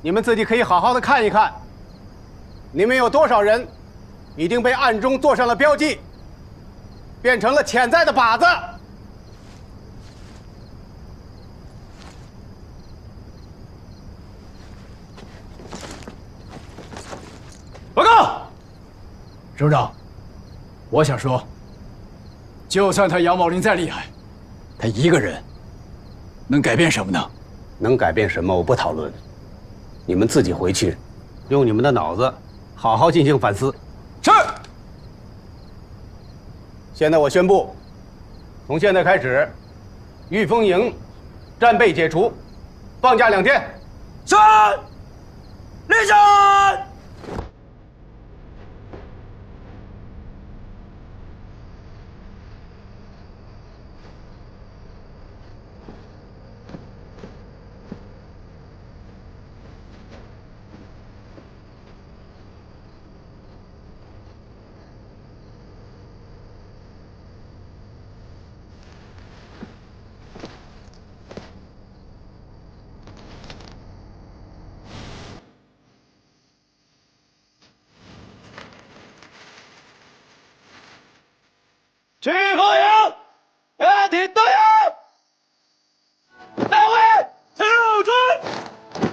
你们自己可以好好的看一看，你们有多少人已经被暗中做上了标记，变成了潜在的靶子。报告，首长，我想说，就算他杨茂林再厉害，他一个人能改变什么呢？能改变什么？我不讨论。你们自己回去，用你们的脑子好好进行反思。是。现在我宣布，从现在开始，御风营战备解除，放假2天。是。立正。去后营，全体都有。大会，陈友春，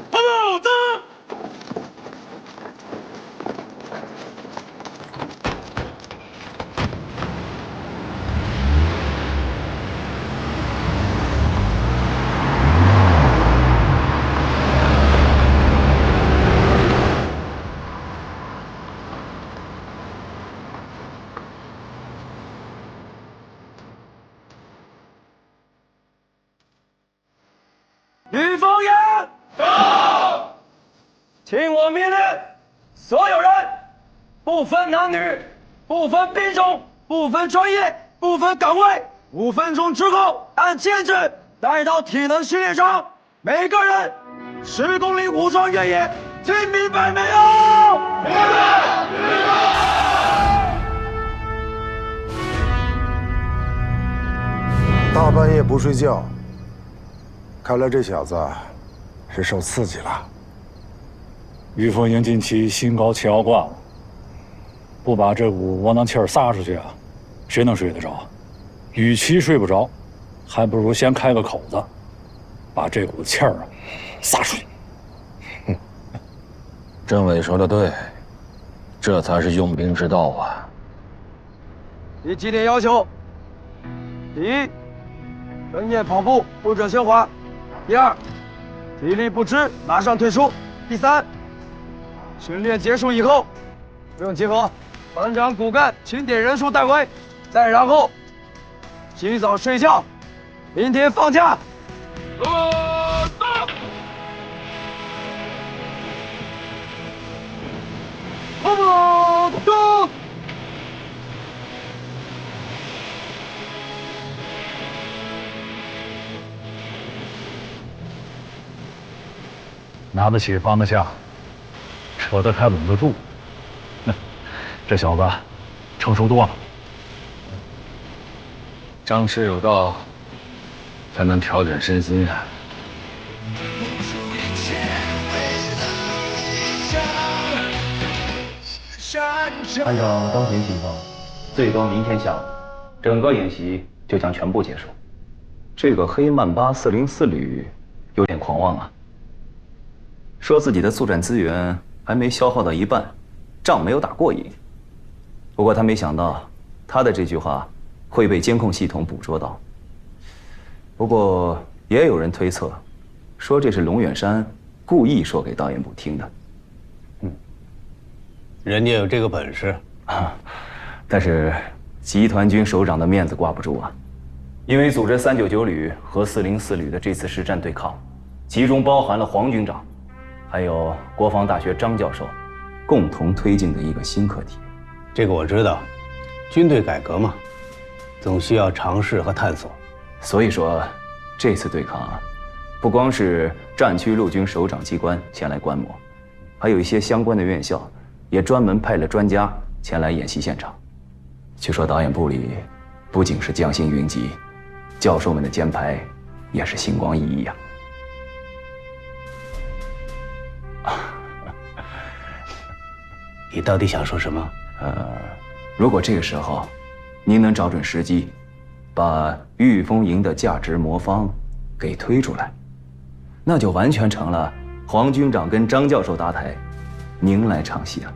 报告。御风营，到！听我命令，所有人，不分男女，不分兵种，不分专业，不分岗位，5分钟之后按建制带到体能训练场，每个人10公里武装越野，听明白没有？明白，明白。大半夜不睡觉。看来这小子是受刺激了。御风营近期心高气傲惯了，不把这股窝囊气儿撒出去啊，谁能睡得着？与其睡不着，还不如先开个口子，把这股气儿撒出去。政委说的对，这才是用兵之道啊。第几点要求？第一，深夜跑步不准喧哗。第2，体力不支马上退出。第3，训练结束以后不用集合，班长骨干清点人数带回。再然后洗澡睡觉，明天放假。动！拿得起放得下，扯得开拢得住，这小子成熟多了。张弛有道，才能调整身心啊。按照当前情况，最多明天下午，整个演习就将全部结束。这个黑曼巴404旅有点狂妄啊！说自己的作战资源还没消耗到一半，仗没有打过瘾。不过他没想到，他的这句话会被监控系统捕捉到。不过也有人推测，说这是龙远山故意说给导演部听的。人家有这个本事啊，但是集团军首长的面子挂不住啊，因为组织399旅和404旅的这次实战对抗，其中包含了黄军长。还有国防大学张教授共同推进的一个新课题。这个我知道，军队改革嘛，总需要尝试和探索。所以说，这次对抗啊，不光是战区陆军首长机关前来观摩，还有一些相关的院校也专门派了专家前来演习现场。据说导演部里不仅是将星云集，教授们的肩牌也是星光熠熠呀。你到底想说什么？如果这个时候您能找准时机，把御风营的价值魔方给推出来，那就完全成了黄军长跟张教授搭台，您来唱戏啊。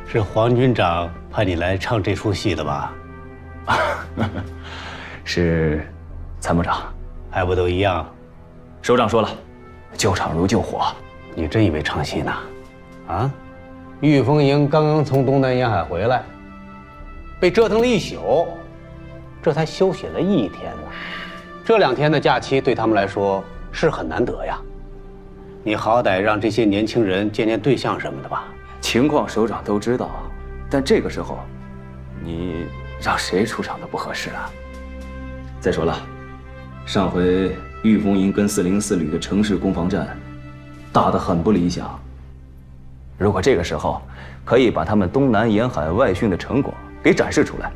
是黄军长派你来唱这出戏的吧？是参谋长，还不都一样？首长说了，救场如救火。你真以为唱戏呢？啊？御风营刚刚从东南沿海回来，被折腾了一宿，这才休息了1天呢。这2天的假期对他们来说是很难得呀。你好歹让这些年轻人见见对象什么的吧。情况首长都知道，但这个时候，你让谁出场都不合适啊。再说了，上回御风营跟404旅的城市攻防战，打得很不理想。如果这个时候可以把他们东南沿海外训的成果给展示出来，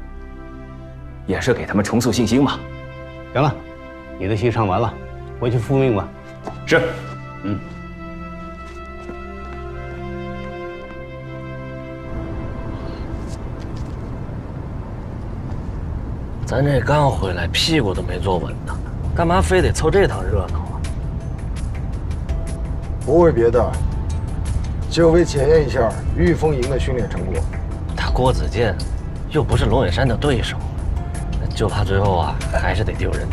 也是给他们重塑信心嘛。行了，你的戏唱完了，回去复命吧。是。咱这刚回来，屁股都没坐稳呢，干嘛非得凑这趟热闹啊？不为别的，就为检验一下御风营的训练成果。他郭子健又不是龙远山的对手，就怕最后啊还是得丢人。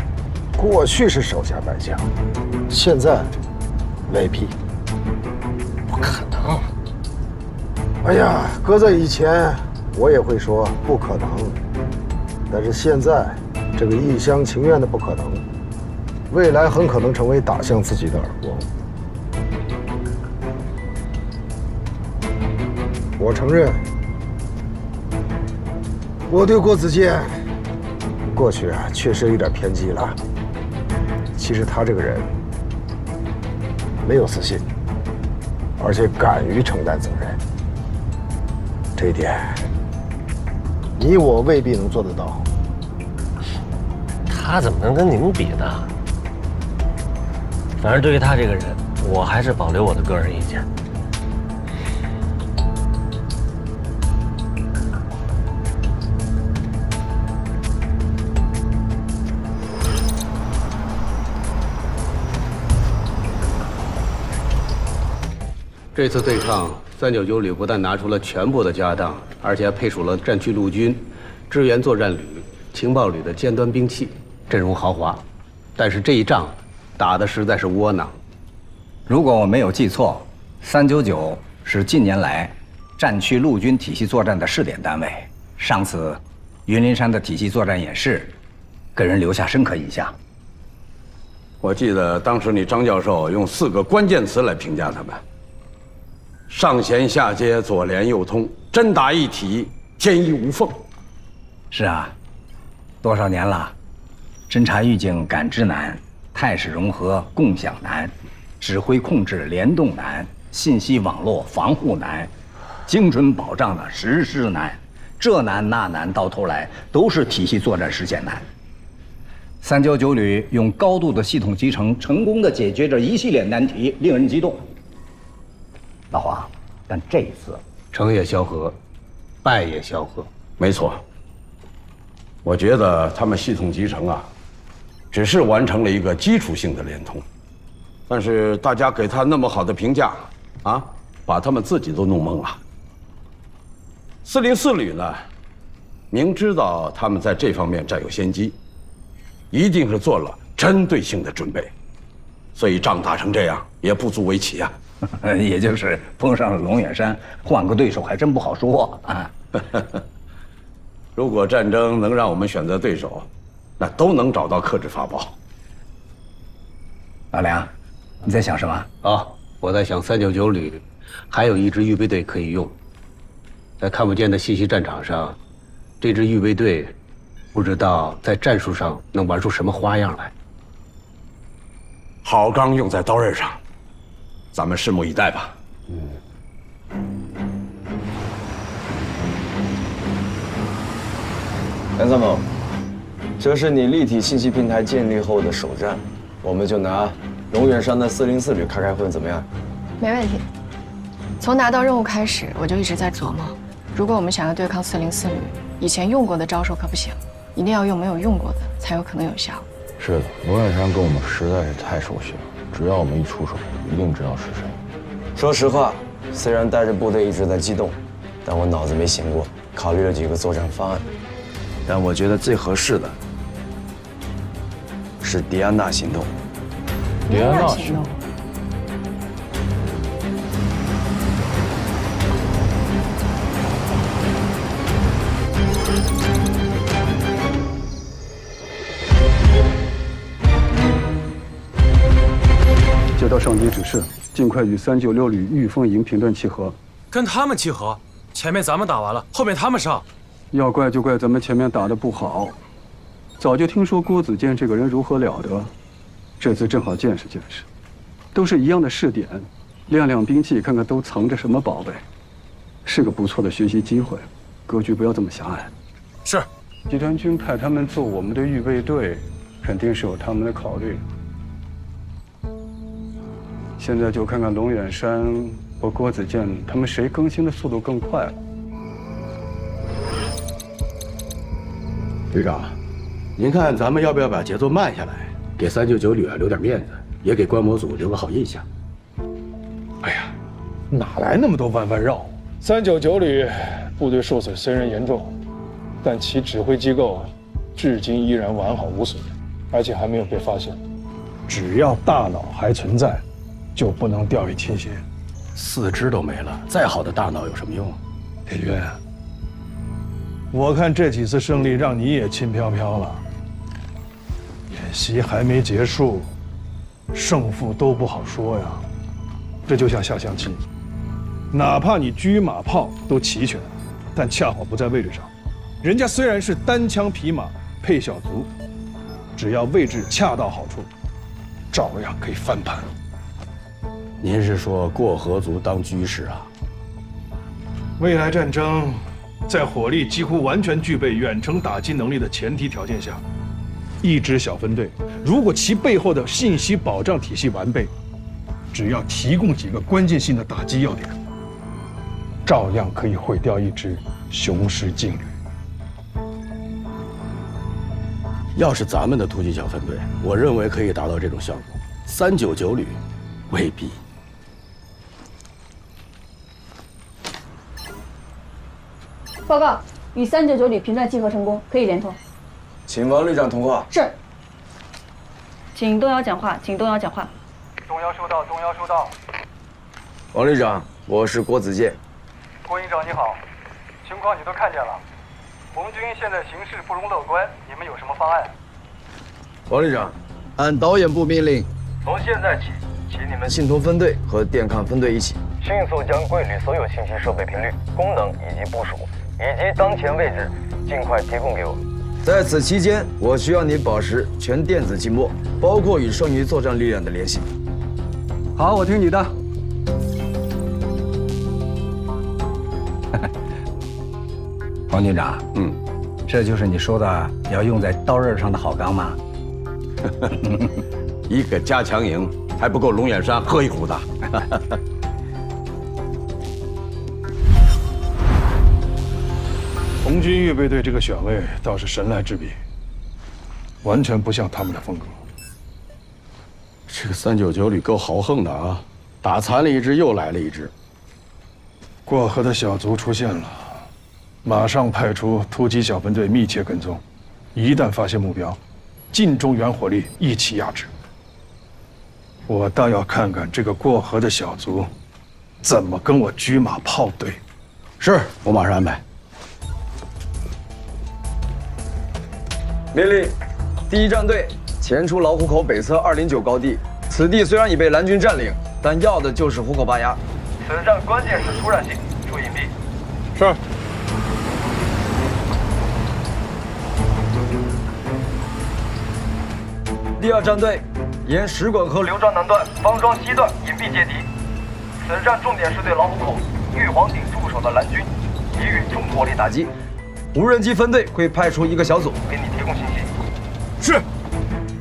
过去是手下败将，现在未必。不可能！哎呀，搁在以前，我也会说不可能。但是现在，这个一厢情愿的不可能，未来很可能成为打向自己的耳光。我承认，我对郭子健过去确实有点偏激了。其实他这个人没有自信，而且敢于承担责任，这一点你我未必能做得到。他怎么能跟您比呢？反正对于他这个人，我还是保留我的个人意见。这次对抗，399旅不但拿出了全部的家当，而且还配属了战区陆军、支援作战旅、情报旅的尖端兵器，阵容豪华。但是这一仗打得实在是窝囊。如果我没有记错，399是近年来战区陆军体系作战的试点单位。上次云林山的体系作战演示，给人留下深刻印象。我记得当时你张教授用4个关键词来评价他们：上衔下接，左连右通，真打一体，天衣无缝。是啊，多少年了，侦察预警感知难，态势融合共享难，指挥控制联动难，信息网络防护难，精准保障的实施难，这难那难，到头来都是体系作战实现难。399旅用高度的系统集成，成功的解决着一系列难题，令人激动。老黄，但这一次成也萧何，败也萧何。没错，我觉得他们系统集成只是完成了一个基础性的联通，但是大家给他那么好的评价把他们自己都弄懵了。404旅呢，明知道他们在这方面占有先机，一定是做了针对性的准备，所以仗打成这样也不足为奇啊。也就是碰上了龙远山，换个对手还真不好说啊。如果战争能让我们选择对手，那都能找到克制法宝。老梁，你在想什么？我在想399旅还有一支预备队可以用。在看不见的信息战场上，这支预备队不知道在战术上能玩出什么花样来。好钢用在刀刃上，咱们拭目以待吧。梁参谋，这是你立体信息平台建立后的首战，我们就拿龙远山的404旅开会，怎么样？没问题。从拿到任务开始，我就一直在琢磨，如果我们想要对抗404旅，以前用过的招数可不行，一定要用没有用过的，才有可能有效。是的，罗远山跟我们实在是太熟悉了，只要我们一出手，一定知道是谁。说实话，虽然带着部队一直在机动，但我脑子没醒过，考虑了几个作战方案，但我觉得最合适的是迪安娜行动。迪安娜行动。接到上级指示，尽快与396旅御风营评断契合。跟他们契合？前面咱们打完了，后面他们上。要怪就怪咱们前面打得不好。早就听说郭子健这个人如何了得，这次正好见识见识。都是一样的试点，亮亮兵器，看看都藏着什么宝贝，是个不错的学习机会。格局不要这么狭隘。是。集团军派他们做我们的预备队，肯定是有他们的考虑。现在就看看龙远山和郭子健他们谁更新的速度更快了。旅长，您看咱们要不要把节奏慢下来，给399旅留点面子，也给观摩组留个好印象？哎呀，哪来那么多弯弯绕？399旅部队受损虽然严重，但其指挥机构至今依然完好无损，而且还没有被发现。只要大脑还存在，就不能掉以轻心。四肢都没了，再好的大脑有什么用？铁军，我看这几次胜利让你也轻飘飘了。演习还没结束，胜负都不好说呀。这就像下象棋，哪怕你车马炮都齐全，但恰好不在位置上。人家虽然是单枪匹马配小卒，只要位置恰到好处，照样可以翻盘。您是说过河族当居士啊？未来战争，在火力几乎完全具备远程打击能力的前提条件下，一支小分队如果其背后的信息保障体系完备，只要提供几个关键性的打击要点，照样可以毁掉一支雄狮劲旅。要是咱们的突击小分队，我认为可以达到这种效果。399旅未必。报告，与399旅评断契合成功，可以连通。请王旅长通话。是。请东瑶讲话，请东瑶讲话。东瑶收到，东瑶收到。王旅长，我是郭子健。郭营长你好，情况你都看见了，盟军现在形势不容乐观，你们有什么方案？王旅长，按导演部命令，从现在起，请你们信通分队和电抗分队一起，迅速将贵旅所有信息设备频率、功能以及部署，以及当前位置，尽快提供给我。在此期间，我需要你保持全电子静默，包括与剩余作战力量的联系。好，我听你的。王军长，这就是你说的要用在刀刃上的好钢吗？一个加强营还不够龙眼山喝一壶的。红军预备队这个选位倒是神来之笔，完全不像他们的风格。这个399旅够豪横的啊，打残了一支又来了一支。过河的小卒出现了，马上派出突击小分队密切跟踪，一旦发现目标，尽中原火力一起压制。我倒要看看这个过河的小卒怎么跟我车马炮对。是，我马上安排。命令，第一战队前出老虎口北侧209高地。此地虽然已被蓝军占领，但要的就是虎口拔牙。此战关键是突然性，注隐蔽。是。第二战队沿石管河刘庄南段、方庄西段隐蔽接敌。此战重点是对老虎口、玉皇顶驻守的蓝军给予重火力打击。无人机分队会派出一个小组给你提供信息。是。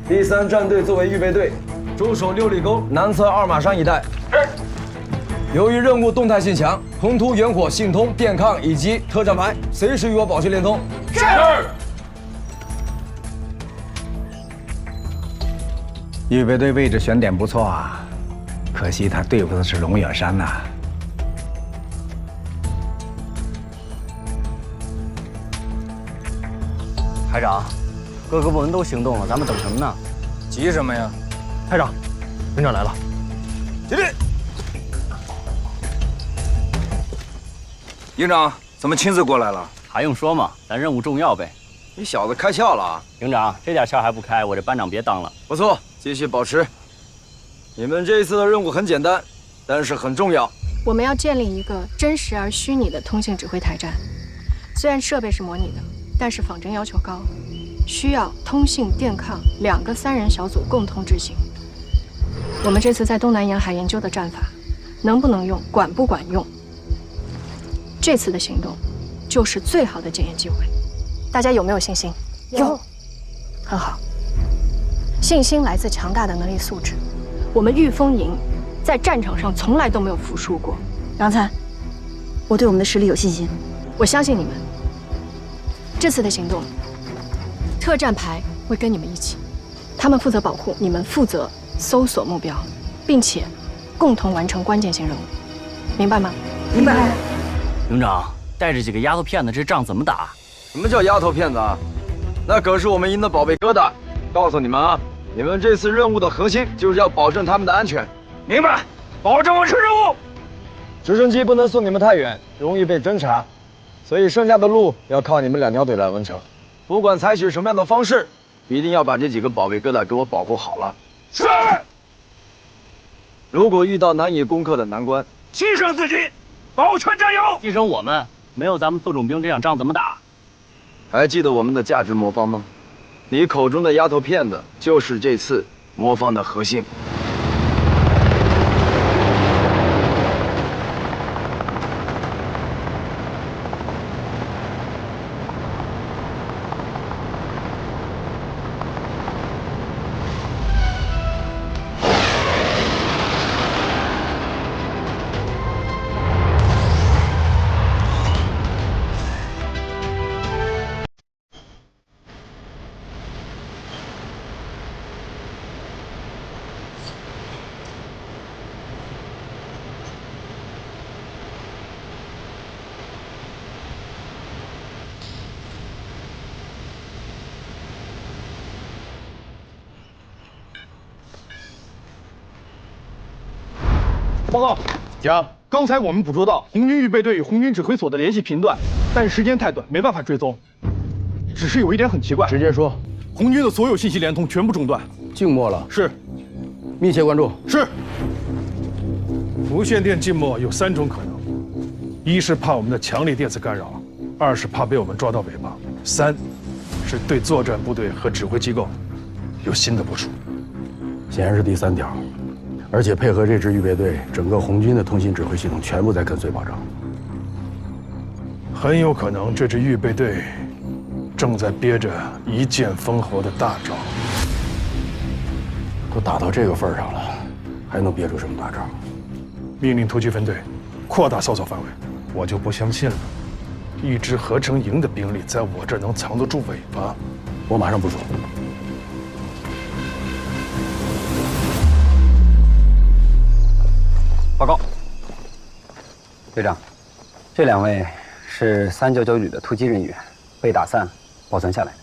第三战队作为预备队，驻守6里沟南侧2马山一带。是。由于任务动态性强，通突、远火、信通、电抗以及特战排随时与我保持联通。是。预备队位置选点不错啊，可惜他对付的是龙远山呐。排长，各个部门都行动了，咱们等什么呢？急什么呀？排长，营长来了。起立。营长怎么亲自过来了？还用说吗？咱任务重要呗。你小子开窍了啊！营长，这点窍还不开，我这班长别当了。不错，继续保持。你们这一次的任务很简单，但是很重要。我们要建立一个真实而虚拟的通信指挥台站，虽然设备是模拟的，但是仿真要求高，需要通信、电抗2个3人小组共同执行。我们这次在东南沿海研究的战法，能不能用，管不管用？这次的行动就是最好的检验机会。大家有没有信心？有。很好。信心来自强大的能力素质。我们御风营在战场上从来都没有服输过。杨灿，我对我们的实力有信心。我相信你们。这次的行动，特战排会跟你们一起，他们负责保护，你们负责搜索目标，并且共同完成关键性任务，明白吗？明白。营长，带着几个丫头片子，这仗怎么打？什么叫丫头片子啊？那可是我们营的宝贝疙瘩。告诉你们啊，你们这次任务的核心就是要保证他们的安全。明白，保证完成任务。直升机不能送你们太远，容易被侦察，所以剩下的路要靠你们2条腿来完成。不管采取什么样的方式，一定要把这几个宝贝疙瘩给我保护好了。是。如果遇到难以攻克的难关，牺牲自己，保全战友。牺牲我们，没有咱们特种兵，这场仗怎么打？还记得我们的价值魔方吗？你口中的丫头片子就是这次魔方的核心。报告，讲。刚才我们捕捉到红军预备队与红军指挥所的联系频段，但时间太短，没办法追踪。只是有一点很奇怪。直接说。红军的所有信息联通全部中断。静默了。是。密切关注。是。无线电静默有3种可能：一是怕我们的强力电磁干扰；2是怕被我们抓到尾巴；3是对作战部队和指挥机构有新的部署。显然是第3条。而且配合这支预备队，整个红军的通信指挥系统全部在跟随保障。很有可能这支预备队正在憋着一剑封喉的大招。都打到这个份上了，还能憋出什么大招？命令突击分队扩大搜索范围。我就不相信了，一支合成营的兵力在我这儿能藏得住尾巴？我马上部署。报告，队长，这2位是399旅的突击人员，被打散保存下来的。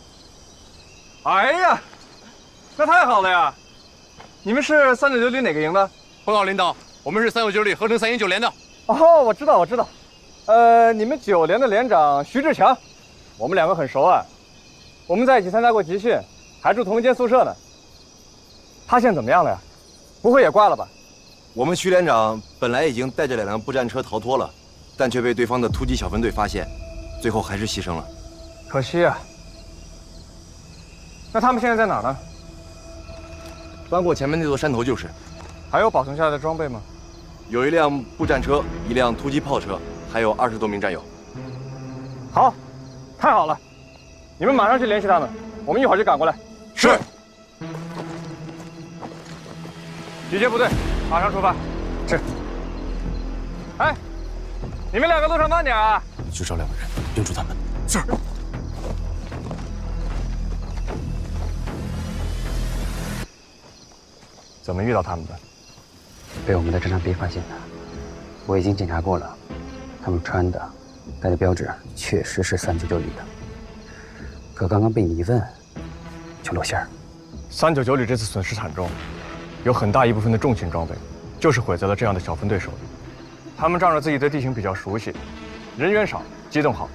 哎呀，那太好了呀！你们是399旅哪个营的？报告领导，我们是399旅合成319连的。哦，我知道。你们9连的连长徐志强，我们2个很熟啊，我们在一起参加过集训，还住同一间宿舍呢。他现在怎么样了呀？不会也挂了吧？我们徐连长本来已经带着2辆步战车逃脱了，但却被对方的突击小分队发现，最后还是牺牲了。可惜啊。那他们现在在哪儿呢？翻过前面那座山头就是。还有保存下来的装备吗？有1辆步战车，1辆突击炮车，还有20多名战友。好，太好了！你们马上去联系他们，我们一会儿就赶过来。是。集结部队，马上出发。是。哎，你们两个路上慢点啊！去找2个人，盯住他们。是。怎么遇到他们的？被我们的侦察兵发现的。我已经检查过了，他们穿的、带的标志确实是399旅的。可刚刚被你一问，就露馅儿。399旅这次损失惨重，有很大一部分的重型装备，就是毁在了这样的小分队手里。他们仗着自己对地形比较熟悉，人员少，机动好，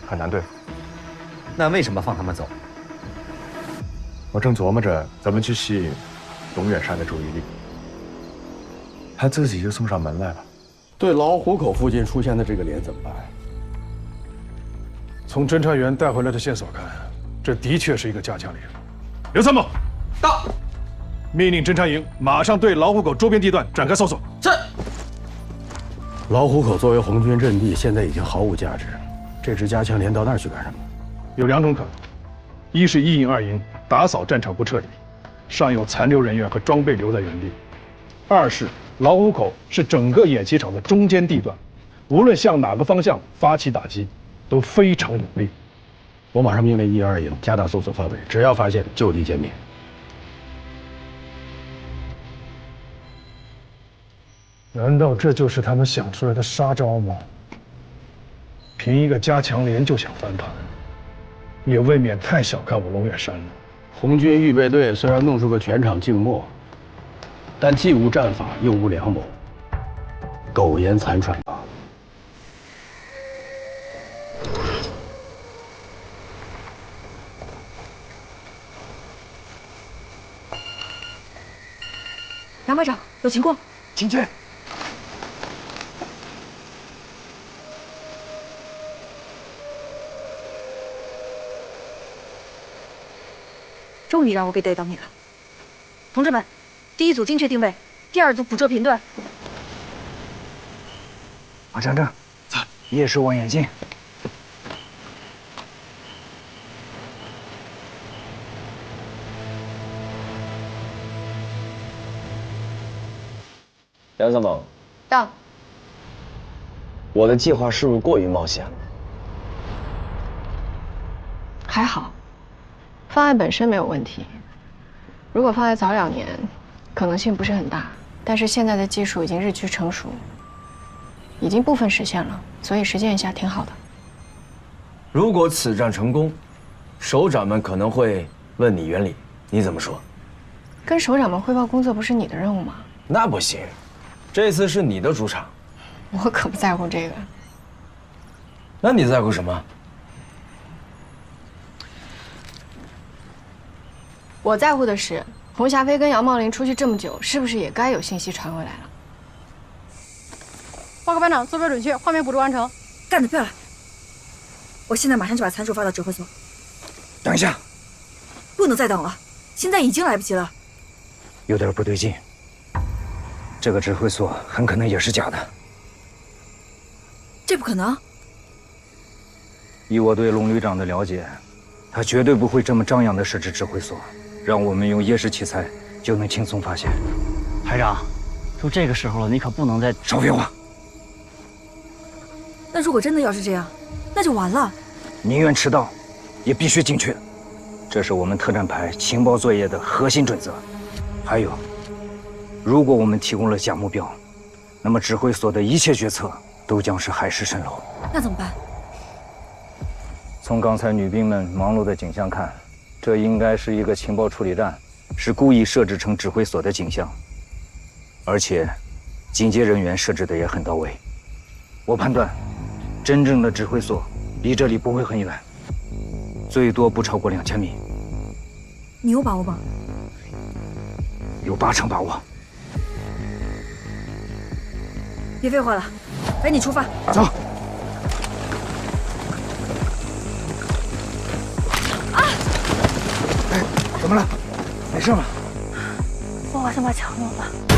很难对付。那为什么放他们走？我正琢磨着怎么去吸引龙远山的注意力，他自己就送上门来了。对老虎口附近出现的这个连怎么办？从侦察员带回来的线索看，这的确是一个加强连。刘参谋，到！命令侦察营马上对老虎口周边地段展开搜索。是。老虎口作为红军阵地，现在已经毫无价值。这支加强连到那儿去干什么？有2种可能：一是1营2营打扫战场不撤离，尚有残留人员和装备留在原地；二是老虎口是整个演习场的中间地段，无论向哪个方向发起打击，都非常有利。我马上命令1营2营加大搜索范围，只要发现就地歼灭。难道这就是他们想出来的杀招吗？凭一个加强连就想翻盘，也未免太小看我龙远山了。红军预备队虽然弄出个全场静默，但既无战法又无良谋，苟延残喘吧。杨排长，有情况，请进。终于让我给逮到你了，同志们，第1组精确定位，第2组捕捉频段。马长征，夜视望远镜。梁参谋，到。我的计划是不是过于冒险了？还好，方案本身没有问题。如果放在早2年，可能性不是很大。但是现在的技术已经日趋成熟，已经部分实现了，所以实践一下挺好的。如果此战成功，首长们可能会问你原理，你怎么说？跟首长们汇报工作不是你的任务吗？那不行，这次是你的主场。我可不在乎这个。那你在乎什么？我在乎的是，洪霞飞跟杨茂林出去这么久，是不是也该有信息传回来了？报告班长，坐标准确，画面捕捉完成。干得漂亮！我现在马上就把参数发到指挥所。等一下，不能再等了，现在已经来不及了。有点不对劲，这个指挥所很可能也是假的。这不可能！以我对龙旅长的了解，他绝对不会这么张扬地设置指挥所，让我们用夜视器材就能轻松发现。排长，都这个时候了，你可不能再少废话。那如果真的要是这样，那就完了。宁愿迟到，也必须精确，这是我们特战排情报作业的核心准则。还有，如果我们提供了假目标，那么指挥所的一切决策都将是海市蜃楼。那怎么办？从刚才女兵们忙碌的景象看，这应该是一个情报处理站，是故意设置成指挥所的景象，而且警戒人员设置的也很到位。我判断，真正的指挥所离这里不会很远，最多不超过2000米。你有把握吗？有80%把握。别废话了，赶紧出发。走。啊！哎，怎么了？没事吗？我好像把墙弄了。